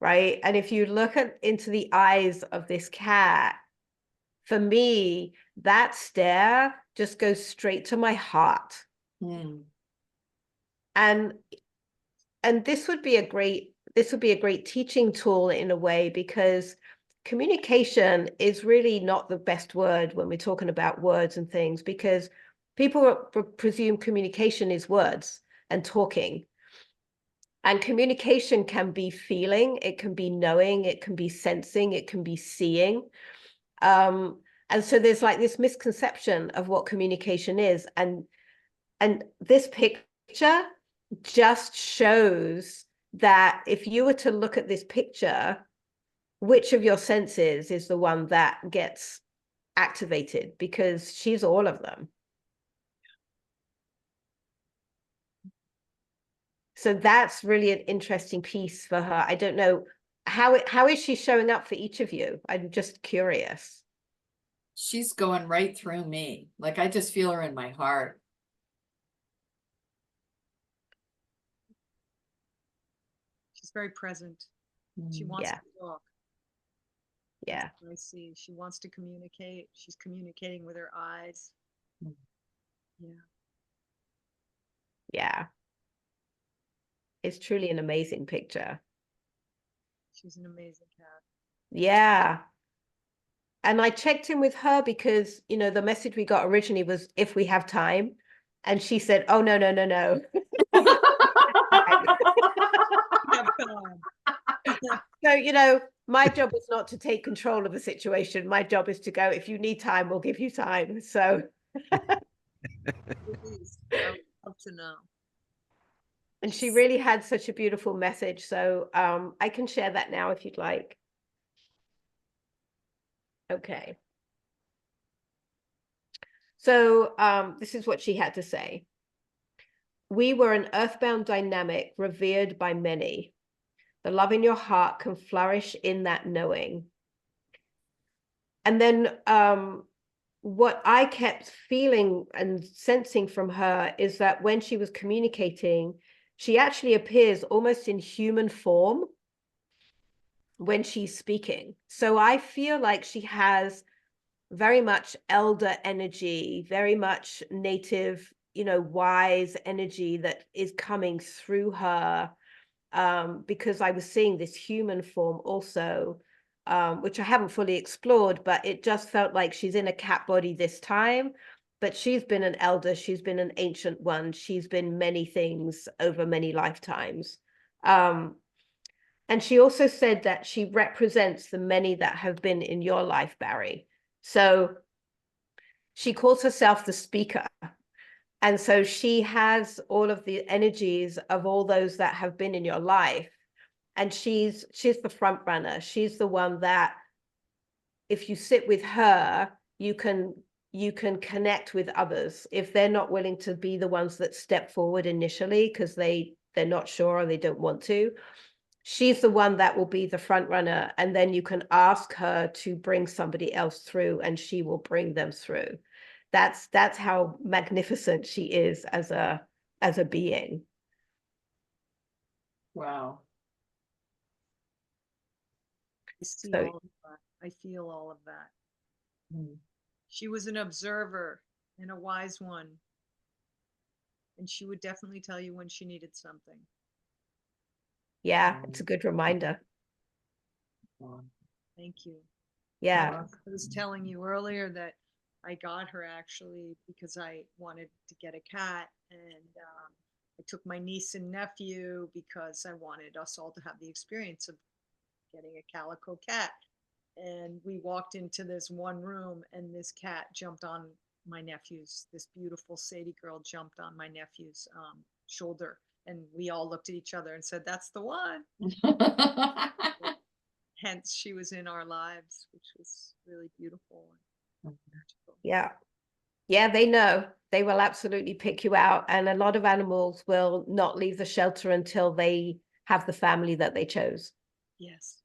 right? And if you look into the eyes of this cat, for me, that stare just goes straight to my heart. Hmm. And this would be a great teaching tool in a way, because communication is really not the best word when we're talking about words and things, because people presume communication is words and talking. And communication can be feeling, it can be knowing, it can be sensing, it can be seeing. And so there's like this misconception of what communication is. And this picture just shows that if you were to look at this picture, which of your senses is the one that gets activated? Because she's all of them. So that's really an interesting piece for her. I don't know how is she showing up for each of you? I'm just curious. She's going right through me. Like I just feel her in my heart. She's very present. She wants Yeah. to talk. Yeah. I see. She wants to communicate. She's communicating with her eyes. Yeah. Yeah. It's truly an amazing picture. She's an amazing cat. Yeah. And I checked in with her because, you know, the message we got originally was if we have time. And she said, oh, no, no, no, no. So, you know, my job is not to take control of a situation. My job is to go, if you need time, we'll give you time. So. Please, I would love to know. And she really had such a beautiful message. So I can share that now if you'd like. Okay. So this is what she had to say. We were an earthbound dynamic revered by many. The love in your heart can flourish in that knowing. And then what I kept feeling and sensing from her is that when she was communicating, she actually appears almost in human form when she's speaking. So I feel like she has very much elder energy, very much native, you know, wise energy that is coming through her, because I was seeing this human form also, which I haven't fully explored, but it just felt like she's in a cat body this time. But she's been an elder, she's been an ancient one, she's been many things over many lifetimes. And she also said that she represents the many that have been in your life, Barrie. So she calls herself the speaker. And so she has all of the energies of all those that have been in your life. And she's the front runner. She's the one that if you sit with her, you can connect with others. If they're not willing to be the ones that step forward initially because they're not sure or they don't want to, she's the one that will be the front runner. And then you can ask her to bring somebody else through and she will bring them through. That's how magnificent she is as a being. Wow. I see So, all of that. I feel all of that. Mm. She was an observer and a wise one. And she would definitely tell you when she needed something. yeah, it's a good reminder. Wow. Thank you. Yeah. I was telling you earlier that I got her actually because I wanted to get a cat, and I took my niece and nephew because I wanted us all to have the experience of getting a calico cat. And we walked into this one room, and this cat jumped on my nephew's, this beautiful Sadie girl jumped on my nephew's shoulder, and we all looked at each other and said, "That's the one." Hence, she was in our lives, which was really beautiful and magical. Yeah. Yeah, they know. They will absolutely pick you out. And a lot of animals will not leave the shelter until they have the family that they chose. Yes.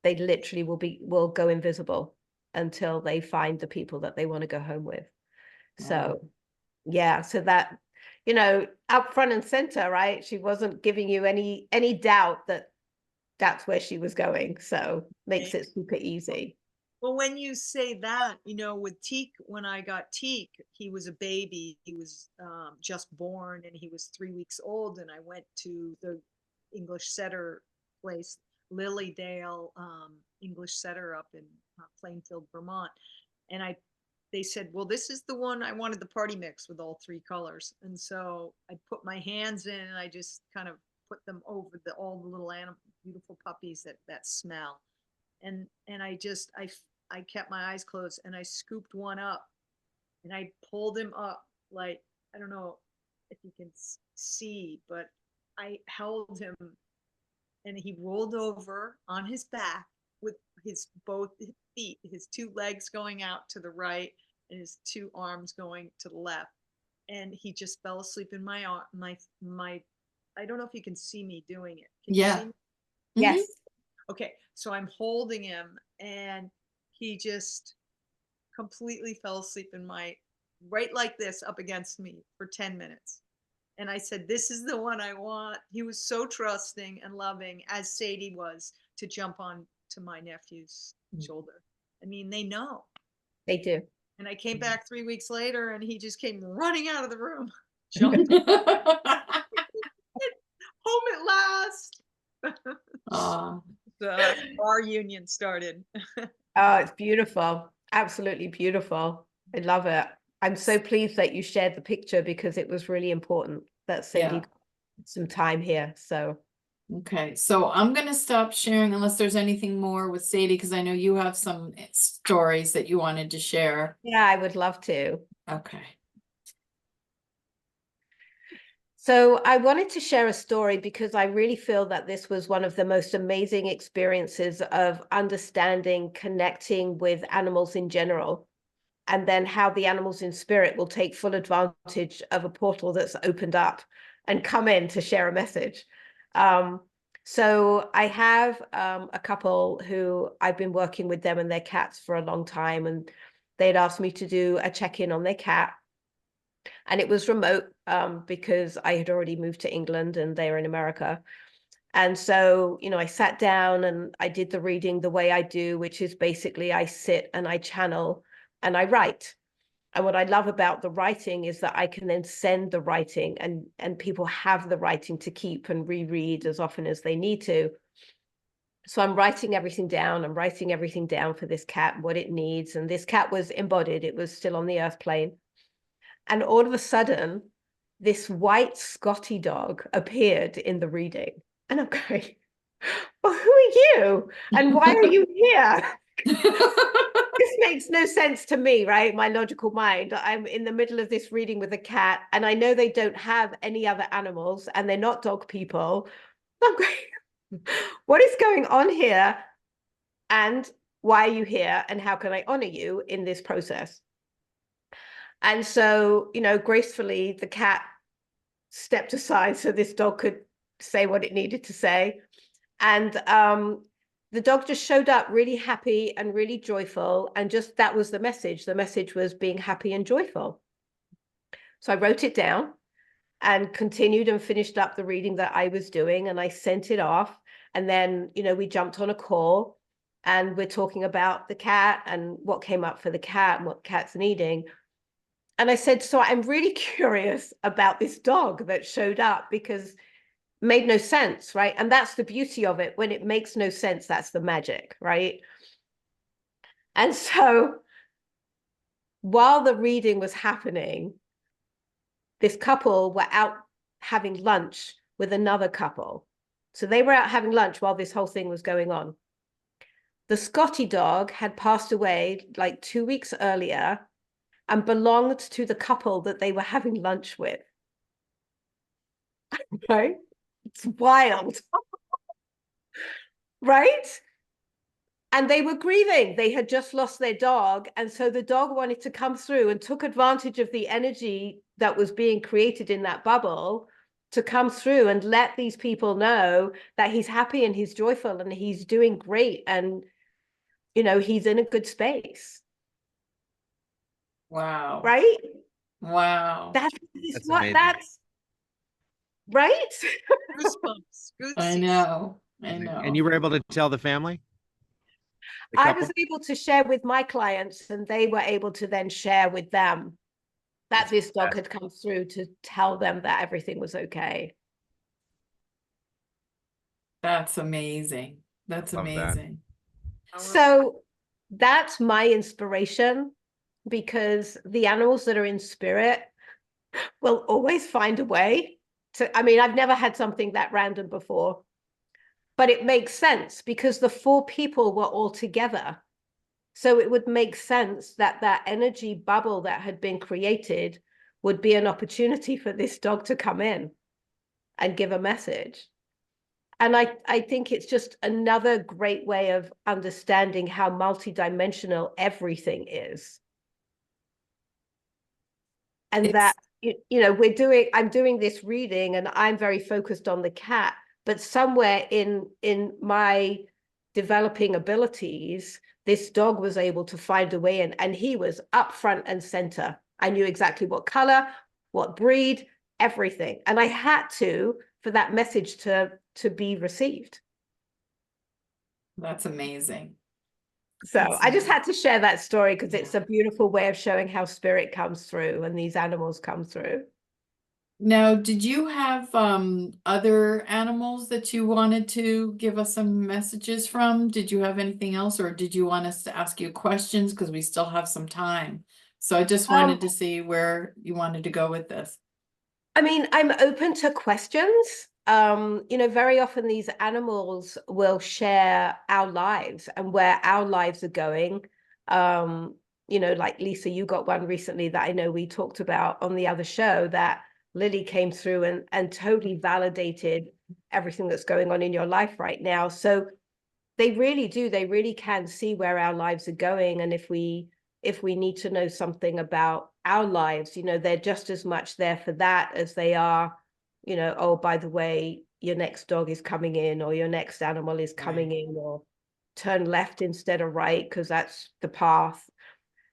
They literally will go invisible until they find the people that they want to go home with. So yeah, so that, you know, up front and center, right? She wasn't giving you any doubt that that's where she was going. So makes it super easy. Well, when you say that, you know, with Teak, when I got Teak, he was a baby. He was just born, and he was 3 weeks old. And I went to the English setter place, Lilydale English setter up in Plainfield, Vermont. And they said, well, this is the one I wanted, the party mix with all 3 colors. And so I put my hands in, and I just kind of put them over all the little beautiful puppies that smell. And I kept my eyes closed, and I scooped one up, and I pulled him up, like, I don't know if you can see, but I held him, and he rolled over on his back with both his feet, his 2 legs going out to the right and his 2 arms going to the left. And he just fell asleep in my arm. I don't know if you can see me doing it. Can you see me? Yes. Okay, so I'm holding him, and he just completely fell asleep right like this, up against me for 10 minutes. And I said, this is the one I want. He was so trusting and loving, as Sadie was, to jump on to my nephew's shoulder. I mean, they know. They do. And I came back 3 weeks later, and he just came running out of the room, jumped home at last. Our union started. Oh, it's beautiful. Absolutely beautiful. I love it. I'm so pleased that you shared the picture, because it was really important that Sadie got some time here. So okay, so I'm going to stop sharing unless there's anything more with Sadie, because I know you have some stories that you wanted to share. yeah, I would love to. Okay. So I wanted to share a story because I really feel that this was one of the most amazing experiences of understanding, connecting with animals in general, and then how the animals in spirit will take full advantage of a portal that's opened up and come in to share a message. So I have a couple who I've been working with them and their cats for a long time, and they'd asked me to do a check-in on their cat. And it was remote because I had already moved to England and they're in America. And so, you know, I sat down and I did the reading the way I do, which is basically I sit and I channel and I write. And what I love about the writing is that I can then send the writing, and people have the writing to keep and reread as often as they need to. So I'm writing everything down. I'm writing everything down for this cat, what it needs. And this cat was embodied. It was still on the earth plane. And all of a sudden, this white Scotty dog appeared in the reading. And I'm going, well, who are you? And why are you here? This makes no sense to me, right? My logical mind. I'm in the middle of this reading with a cat, and I know they don't have any other animals, and they're not dog people. I'm going, what is going on here? And why are you here? And how can I honor you in this process? And so, you know, gracefully, the cat stepped aside so this dog could say what it needed to say. And the dog just showed up really happy and really joyful. And just that was the message. The message was being happy and joyful. So I wrote it down and continued and finished up the reading that I was doing. And I sent it off. And then, you know, we jumped on a call and we're talking about the cat and what came up for the cat and what the cat's needing. And I said, so I'm really curious about this dog that showed up, because it made no sense, right? And that's the beauty of it. When it makes no sense, that's the magic, right? And so while the reading was happening, this couple were out having lunch with another couple. So they were out having lunch while this whole thing was going on. The Scotty dog had passed away like 2 weeks earlier and belonged to the couple that they were having lunch with. Right? It's wild. Right? And they were grieving. They had just lost their dog. And so the dog wanted to come through and took advantage of the energy that was being created in that bubble to come through and let these people know that he's happy and he's joyful and he's doing great. And, you know, he's in a good space. Wow. Right? Wow. That's what amazing. that's right. Goosebumps. I Goosies. know. I know. And you were able to tell the family? The I couple? was able to share with my clients, and they were able to then share with them that That's this dog fantastic. had come through to tell them that everything was okay. That's amazing. That's Love that. amazing. So that's my inspiration, because the animals that are in spirit will always find a way to, I mean, I've never had something that random before, but it makes sense because the 4 people were all together. So it would make sense that that energy bubble that had been created would be an opportunity for this dog to come in and give a message. And I think it's just another great way of understanding how multidimensional everything is. And It's- that, you know, I'm doing this reading and I'm very focused on the cat, but somewhere in my developing abilities, this dog was able to find a way in, and he was up front and center. I knew exactly what color, what breed, everything. And I had to, for that message to be received. That's amazing. So That's I just amazing. had to share that story because it's Yeah. a beautiful way of showing how spirit comes through and these animals come through. Now, did you have other animals that you wanted to give us some messages from? Did you have anything else, or did you want us to ask you questions? Because we still have some time. So I just wanted to see where you wanted to go with this. I mean, I'm open to questions. You know, very often these animals will share our lives and where our lives are going. You know, like Lisa, you got one recently that I know we talked about on the other show, that Lily came through and totally validated everything that's going on in your life right now. So they really do, they really can see where our lives are going. And if we need to know something about our lives, you know, they're just as much there for that as they are, you know, oh, by the way, your next dog is coming in, or your next animal is coming in, or turn left instead of right, because that's the path.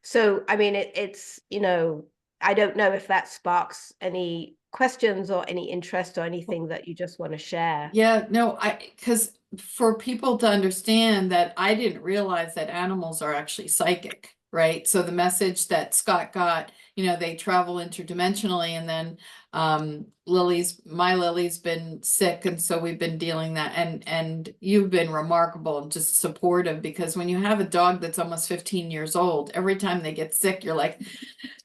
So, I mean, it's, you know, I don't know if that sparks any questions or any interest or anything that you just want to share. Yeah, no, because for people to understand that, I didn't realize that animals are actually psychic, right? So the message that Scott got, you know, they travel interdimensionally, and then my Lily's been sick, and so we've been dealing that, and you've been remarkable and just supportive, because when you have a dog that's almost 15 years old, every time they get sick, you're like,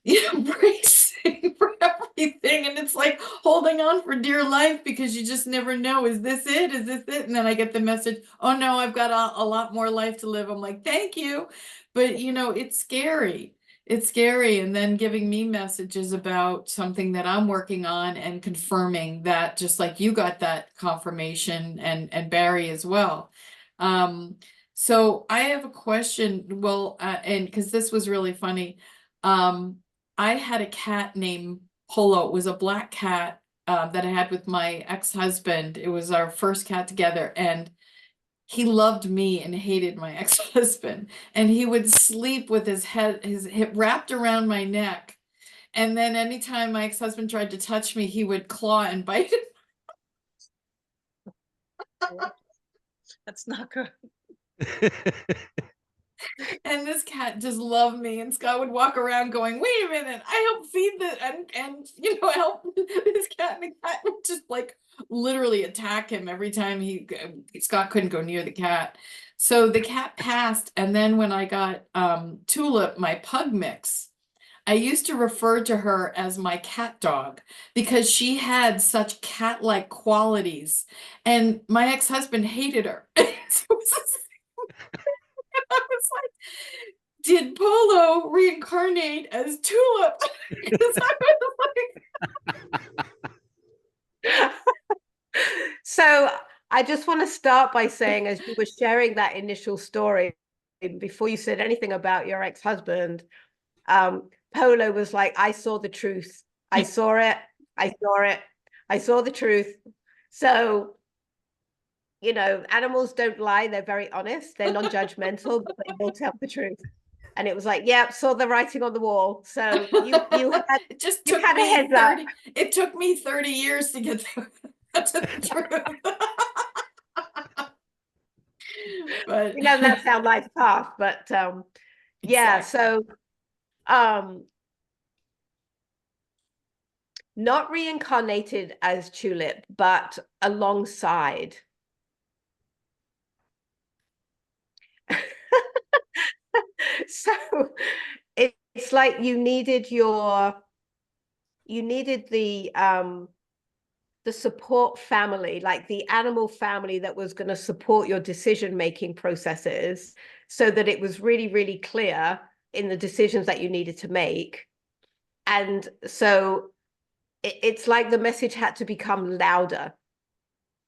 you know, bracing for everything, and it's like holding on for dear life, because you just never know, is this it, is this it? And then I get the message, oh no, I've got a lot more life to live. I'm like, thank you. But you know, it's scary. It's scary. And then giving me messages about something that I'm working on, and confirming that, just like you got that confirmation, and Barrie as well. So I have a question. Well, and because this was really funny. I had a cat named Polo. It was a black cat that I had with my ex-husband. It was our first cat together, and he loved me and hated my ex-husband. And he would sleep with his hip wrapped around my neck. And then anytime my ex-husband tried to touch me, he would claw and bite it. That's not good. And this cat just loved me, and Scott would walk around going, wait a minute, I help feed the, and you know, help this cat, and the cat would just like literally attack him every time Scott couldn't go near the cat. So the cat passed, and then when I got Tulip, my pug mix, I used to refer to her as my cat dog because she had such cat-like qualities, and my ex-husband hated her. So it was just- I was like, did Polo reincarnate as Tulip? Because I was like, So I just want to start by saying, as you were sharing that initial story, before you said anything about your ex-husband, Polo was like, I saw the truth. I saw it. I saw it. I saw the truth. So, you know, animals don't lie. They're very honest. They're non-judgmental, but they will tell the truth. And it was like, yeah, saw the writing on the wall. So you had it just you took had a me heads up. 30, it took me 30 years to get to the truth. But You know, that's our life path. But yeah, exactly. so not reincarnated as Tulip, but alongside. So it's like you needed the support family, like the animal family that was going to support your decision-making processes, so that it was really, really clear in the decisions that you needed to make. And so it's like the message had to become louder.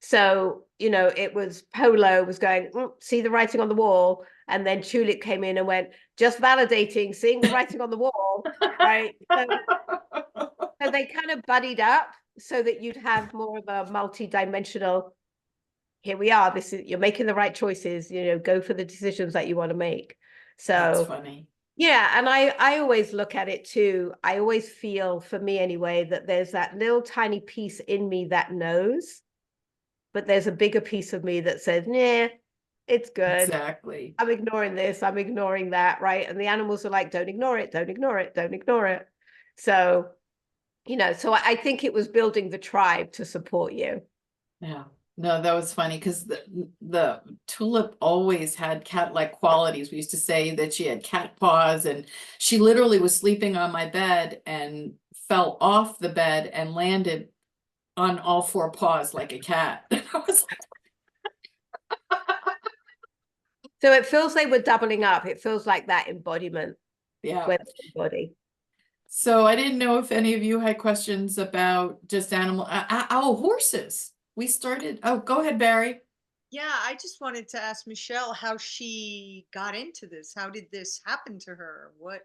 So, you know, it was Polo was going, see the writing on the wall. And then Tulip came in and went, just validating, seeing the writing on the wall, right? So they kind of buddied up so that you'd have more of a multi-dimensional, here we are, this is, you're making the right choices, you know, go for the decisions that you want to make. That's So funny. yeah, and I always look at it too. I always feel, for me anyway, that there's that little tiny piece in me that knows, but there's a bigger piece of me that says, nah, it's good. Exactly. I'm ignoring this, I'm ignoring that, right? And the animals are like, don't ignore it, don't ignore it, don't ignore it. So, you know, so I think it was building the tribe to support you. Yeah. No, that was funny because the Tulip always had cat-like qualities. We used to say that she had cat paws, and she literally was sleeping on my bed and fell off the bed and landed on all four paws like a cat. I was So it feels like we're doubling up. It feels like that embodiment yeah. with the body. So I didn't know if any of you had questions about just animal. Oh, horses. We started. Oh, go ahead, Barry. Yeah, I just wanted to ask Michele how she got into this. How did this happen to her? What,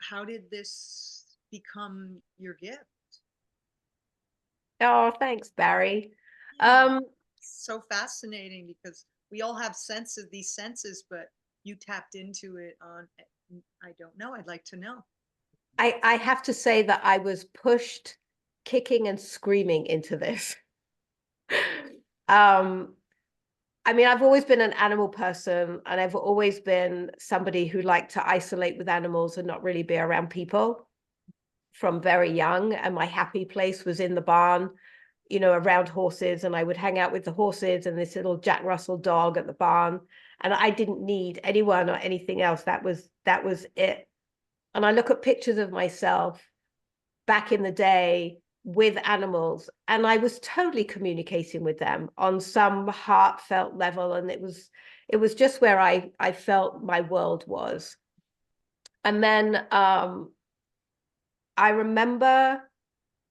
how did this become your gift? Oh, thanks, Barry. Yeah, so fascinating because we all have these senses, but you tapped into it on, I don't know. I'd like to know. I have to say that I was pushed kicking and screaming into this. I mean, I've always been an animal person, and I've always been somebody who liked to isolate with animals and not really be around people from very young. And my happy place was in the barn, you know, around horses, and I would hang out with the horses and this little Jack Russell dog at the barn. And I didn't need anyone or anything else. That was it. And I look at pictures of myself back in the day with animals, and I was totally communicating with them on some heartfelt level. And it was just where I felt my world was. And then I remember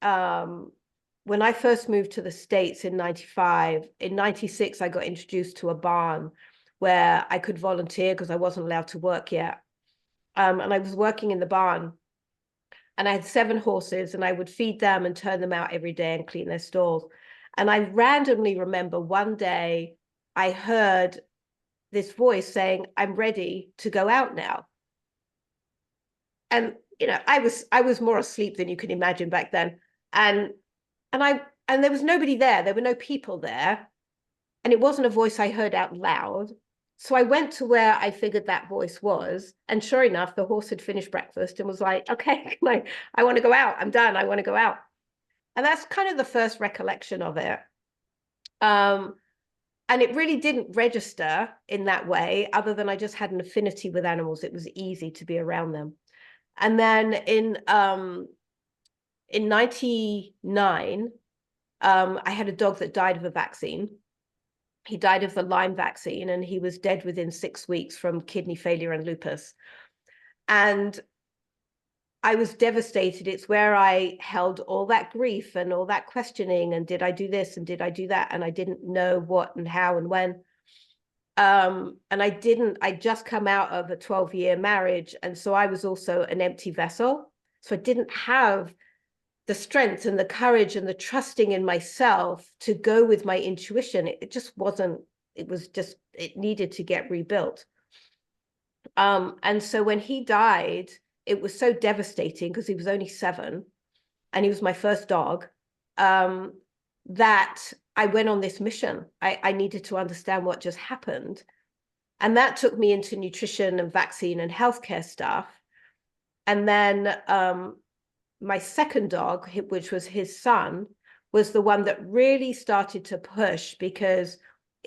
when I first moved to the States in 95, in 96, I got introduced to a barn where I could volunteer because I wasn't allowed to work yet. And I was working in the barn, and I had 7 horses, and I would feed them and turn them out every day and clean their stalls. And I randomly remember one day I heard this voice saying, I'm ready to go out now. And, you know, I was more asleep than you can imagine back then. And there was nobody there. There were no people there. And it wasn't a voice I heard out loud. So I went to where I figured that voice was. And sure enough, the horse had finished breakfast and was like, okay, I want to go out. I'm done. I want to go out. And that's kind of the first recollection of it. And it really didn't register in that way, other than I just had an affinity with animals. It was easy to be around them. And then in 99, I had a dog that died of a vaccine. He died of the Lyme vaccine, and he was dead within 6 weeks from kidney failure and lupus. And I was devastated. It's where I held all that grief and all that questioning, and did I do this and did I do that? And I didn't know what and how and when. And I'd just come out of a 12-year marriage. And so I was also an empty vessel. So I didn't have the strength and the courage and the trusting in myself to go with my intuition. It just wasn't, it needed to get rebuilt. And so when he died, it was so devastating because he was only 7 and he was my first dog, that I went on this mission. I needed to understand what just happened. And that took me into nutrition and vaccine and healthcare stuff. And then my second dog, which was his son, was the one that really started to push, because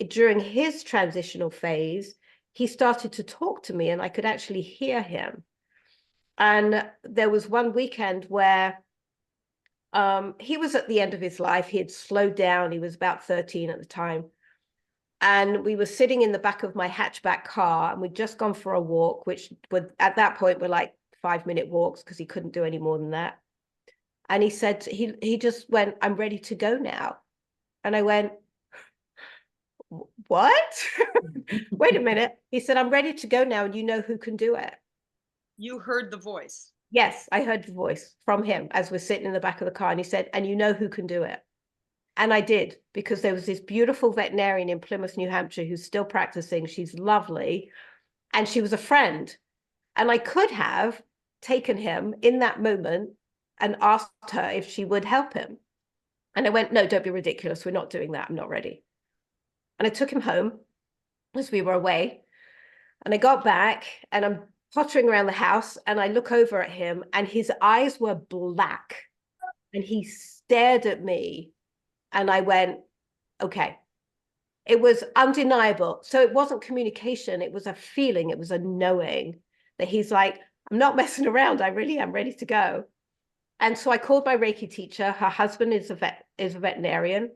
during his transitional phase, he started to talk to me and I could actually hear him. And there was one weekend where he was at the end of his life. He had slowed down. He was about 13 at the time. And we were sitting in the back of my hatchback car, and we'd just gone for a walk, which would, at that point, were like 5-minute walks because he couldn't do any more than that. And he said, he just went, "I'm ready to go now." And I went, "What?" Wait a minute. He said, "I'm ready to go now, and you know who can do it." You heard the voice. Yes, I heard the voice from him as we're sitting in the back of the car. And he said, "And you know who can do it." And I did, because there was this beautiful veterinarian in Plymouth, New Hampshire, who's still practicing. She's lovely. And she was a friend. And I could have taken him in that moment and asked her if she would help him. And I went, "No, don't be ridiculous. We're not doing that. I'm not ready." And I took him home as we were away. And I got back and I'm pottering around the house, and I look over at him and his eyes were black and he stared at me, and I went, okay. It was undeniable. So it wasn't communication. It was a feeling. It was a knowing that he's like, "I'm not messing around. I really am ready to go." And so I called my Reiki teacher. Her husband is a veterinarian,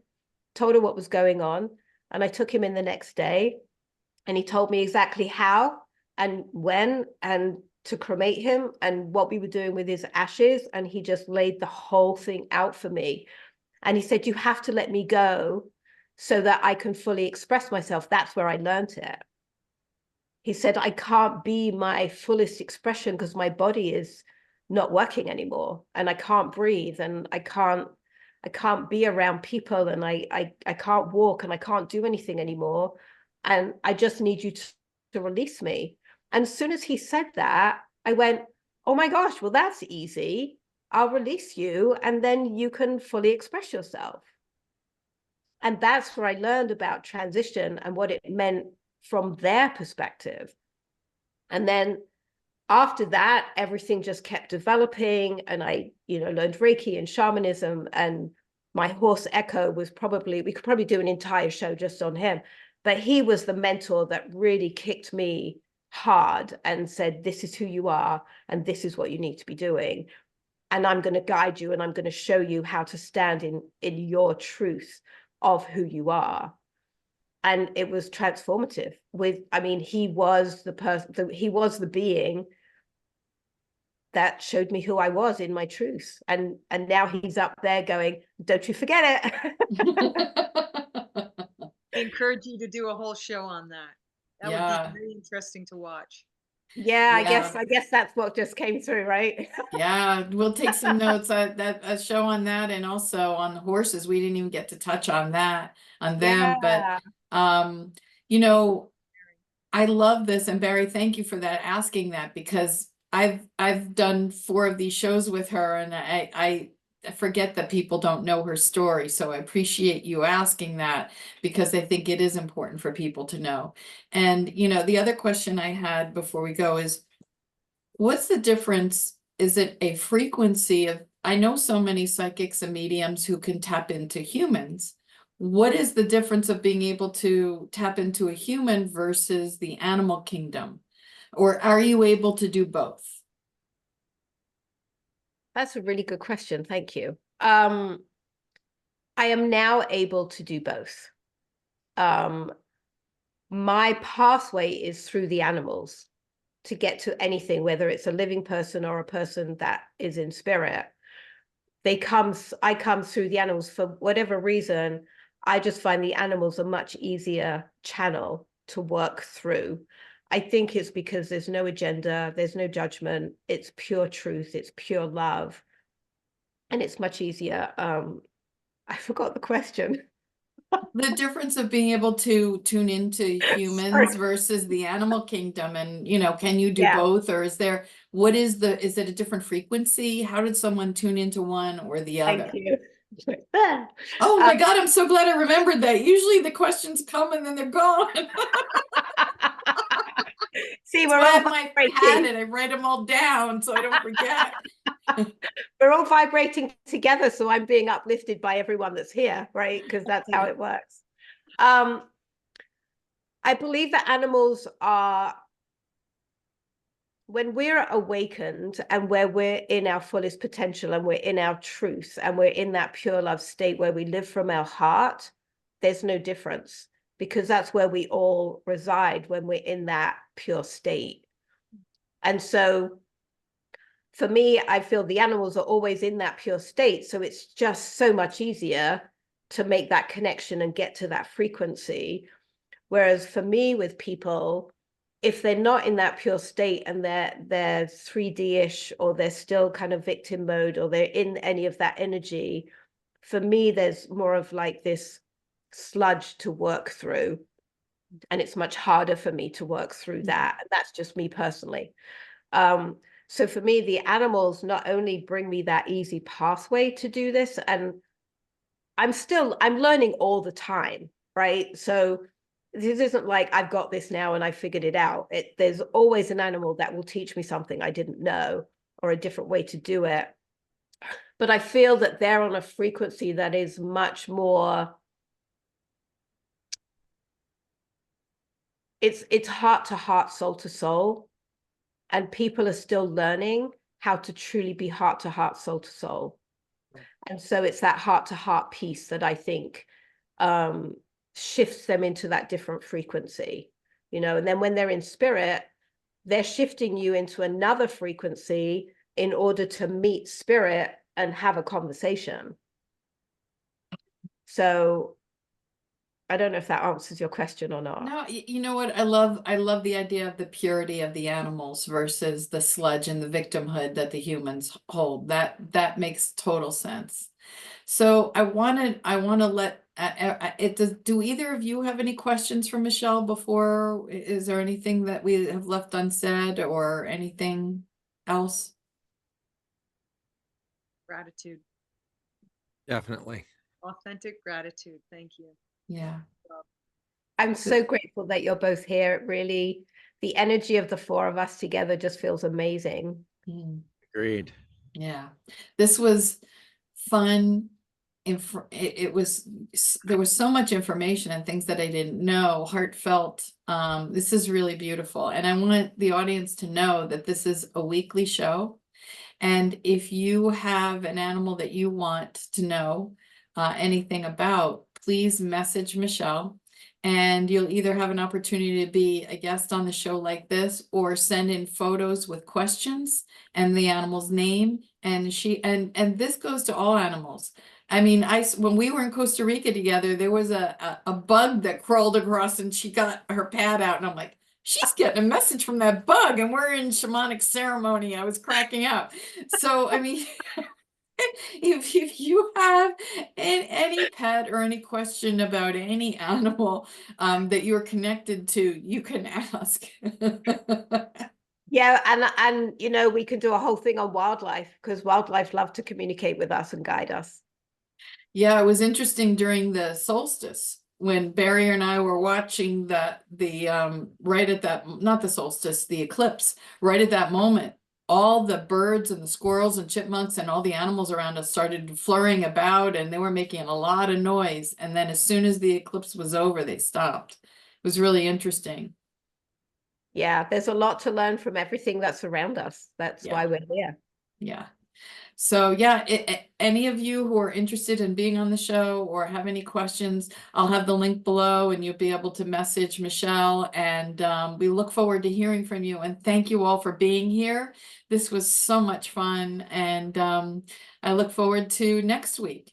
told her what was going on. And I took him in the next day, and he told me exactly how and when, and to cremate him and what we were doing with his ashes. And he just laid the whole thing out for me. And he said, "You have to let me go so that I can fully express myself." That's where I learned it. He said, "I can't be my fullest expression because my body is not working anymore, and I can't breathe, and I can't be around people, and I can't walk, and I can't do anything anymore. And I just need you to release me." And as soon as he said that, I went, "Oh my gosh, well, that's easy. I'll release you, and then you can fully express yourself." And that's where I learned about transition and what it meant from their perspective. And then after that, everything just kept developing, and I, learned Reiki and shamanism, and my horse Echo was we could probably do an entire show just on him, but he was the mentor that really kicked me hard and said, "This is who you are, and this is what you need to be doing. And I'm going to guide you, and I'm going to show you how to stand in your truth of who you are." And it was transformative. He was the person, he was the being that showed me who I was in my truth. And now he's up there going, "Don't you forget it." I encourage you to do a whole show on that. That Yeah. would be very interesting to watch. Yeah, Yeah. I guess that's what just came through, right? Yeah, we'll take some notes. A show on that, and also on the horses. We didn't even get to touch on that, on them, but you know, I love this. And Barrie, thank you for that, asking that, because I've done 4 of these shows with her, and I forget that people don't know her story. So I appreciate you asking that, because I think it is important for people to know. And the other question I had before we go is, what's the difference? Is it a frequency of, I know so many psychics and mediums who can tap into humans. What is the difference of being able to tap into a human versus the animal kingdom? Or are you able to do both? That's a really good question. Thank you. I am now able to do both. My pathway is through the animals to get to anything, whether it's a living person or a person that is in spirit. I come through the animals for whatever reason. I just find the animals a much easier channel to work through. I think it's because there's no agenda, there's no judgment, it's pure truth, it's pure love, and it's much easier. I forgot the question. The difference of being able to tune into humans Sorry. versus the animal kingdom, and you know, can you do Yeah. both, or is it a different frequency? How did someone tune into one or the other? Thank you. Oh my God, I'm so glad I remembered that. Usually the questions come and then they're gone. See, So we're I all have my pad vibrating. and I write them all down so I don't forget. We're all vibrating together, so I'm being uplifted by everyone that's here, right? Because that's how it works. I believe that animals are, when we're awakened and where we're in our fullest potential and we're in our truth and we're in that pure love state where we live from our heart, there's no difference, because that's where we all reside when we're in that pure state. And so for me, I feel the animals are always in that pure state. So it's just so much easier to make that connection and get to that frequency. Whereas for me, with people, if they're not in that pure state and they're 3D-ish, or they're still kind of victim mode, or they're in any of that energy, for me, there's more of like this sludge to work through. And it's much harder for me to work through that. And that's just me personally. So for me, the animals not only bring me that easy pathway to do this, and I'm learning all the time, right? So this isn't like I've got this now and I figured it out. There's always an animal that will teach me something I didn't know, or a different way to do it. But I feel that they're on a frequency that is much more, it's heart to heart, soul to soul. And people are still learning how to truly be heart to heart, soul to soul. And so it's that heart to heart piece that I think shifts them into that different frequency, you know. And then when they're in spirit, they're shifting you into another frequency in order to meet spirit and have a conversation. So I don't know if that answers your question or not. No, you know what? I love the idea of the purity of the animals versus the sludge and the victimhood that the humans hold. That makes total sense. So I want to let it does. Do either of you have any questions for Michele before? Is there anything that we have left unsaid or anything else? Gratitude, Definitely. authentic gratitude. Thank you. Yeah. I'm so grateful that you're both here. It really, the energy of the four of us together just feels amazing. Agreed. Yeah. This was fun. It was, there was so much information and things that I didn't know, heartfelt. This is really beautiful. And I want the audience to know that this is a weekly show. And if you have an animal that you want to know anything about, please message Michele. And you'll either have an opportunity to be a guest on the show like this, or send in photos with questions and the animal's name. And this goes to all animals. I mean, when we were in Costa Rica together, there was a bug that crawled across, and she got her pad out, and I'm like, she's getting a message from that bug, and we're in shamanic ceremony. I was cracking up. So, I mean, if you have any pet or any question about any animal that you're connected to, you can ask. Yeah, and you know, we can do a whole thing on wildlife, because wildlife love to communicate with us and guide us. Yeah, it was interesting during the solstice when Barrie and I were watching right at that, not the solstice, the eclipse, right at that moment, all the birds and the squirrels and chipmunks and all the animals around us started flurrying about, and they were making a lot of noise. And then as soon as the eclipse was over, they stopped. It was really interesting. Yeah, there's a lot to learn from everything that's around us. That's why we're here. Yeah. So yeah, any of you who are interested in being on the show or have any questions, I'll have the link below and you'll be able to message Michele, and we look forward to hearing from you, and thank you all for being here. This was so much fun, and I look forward to next week.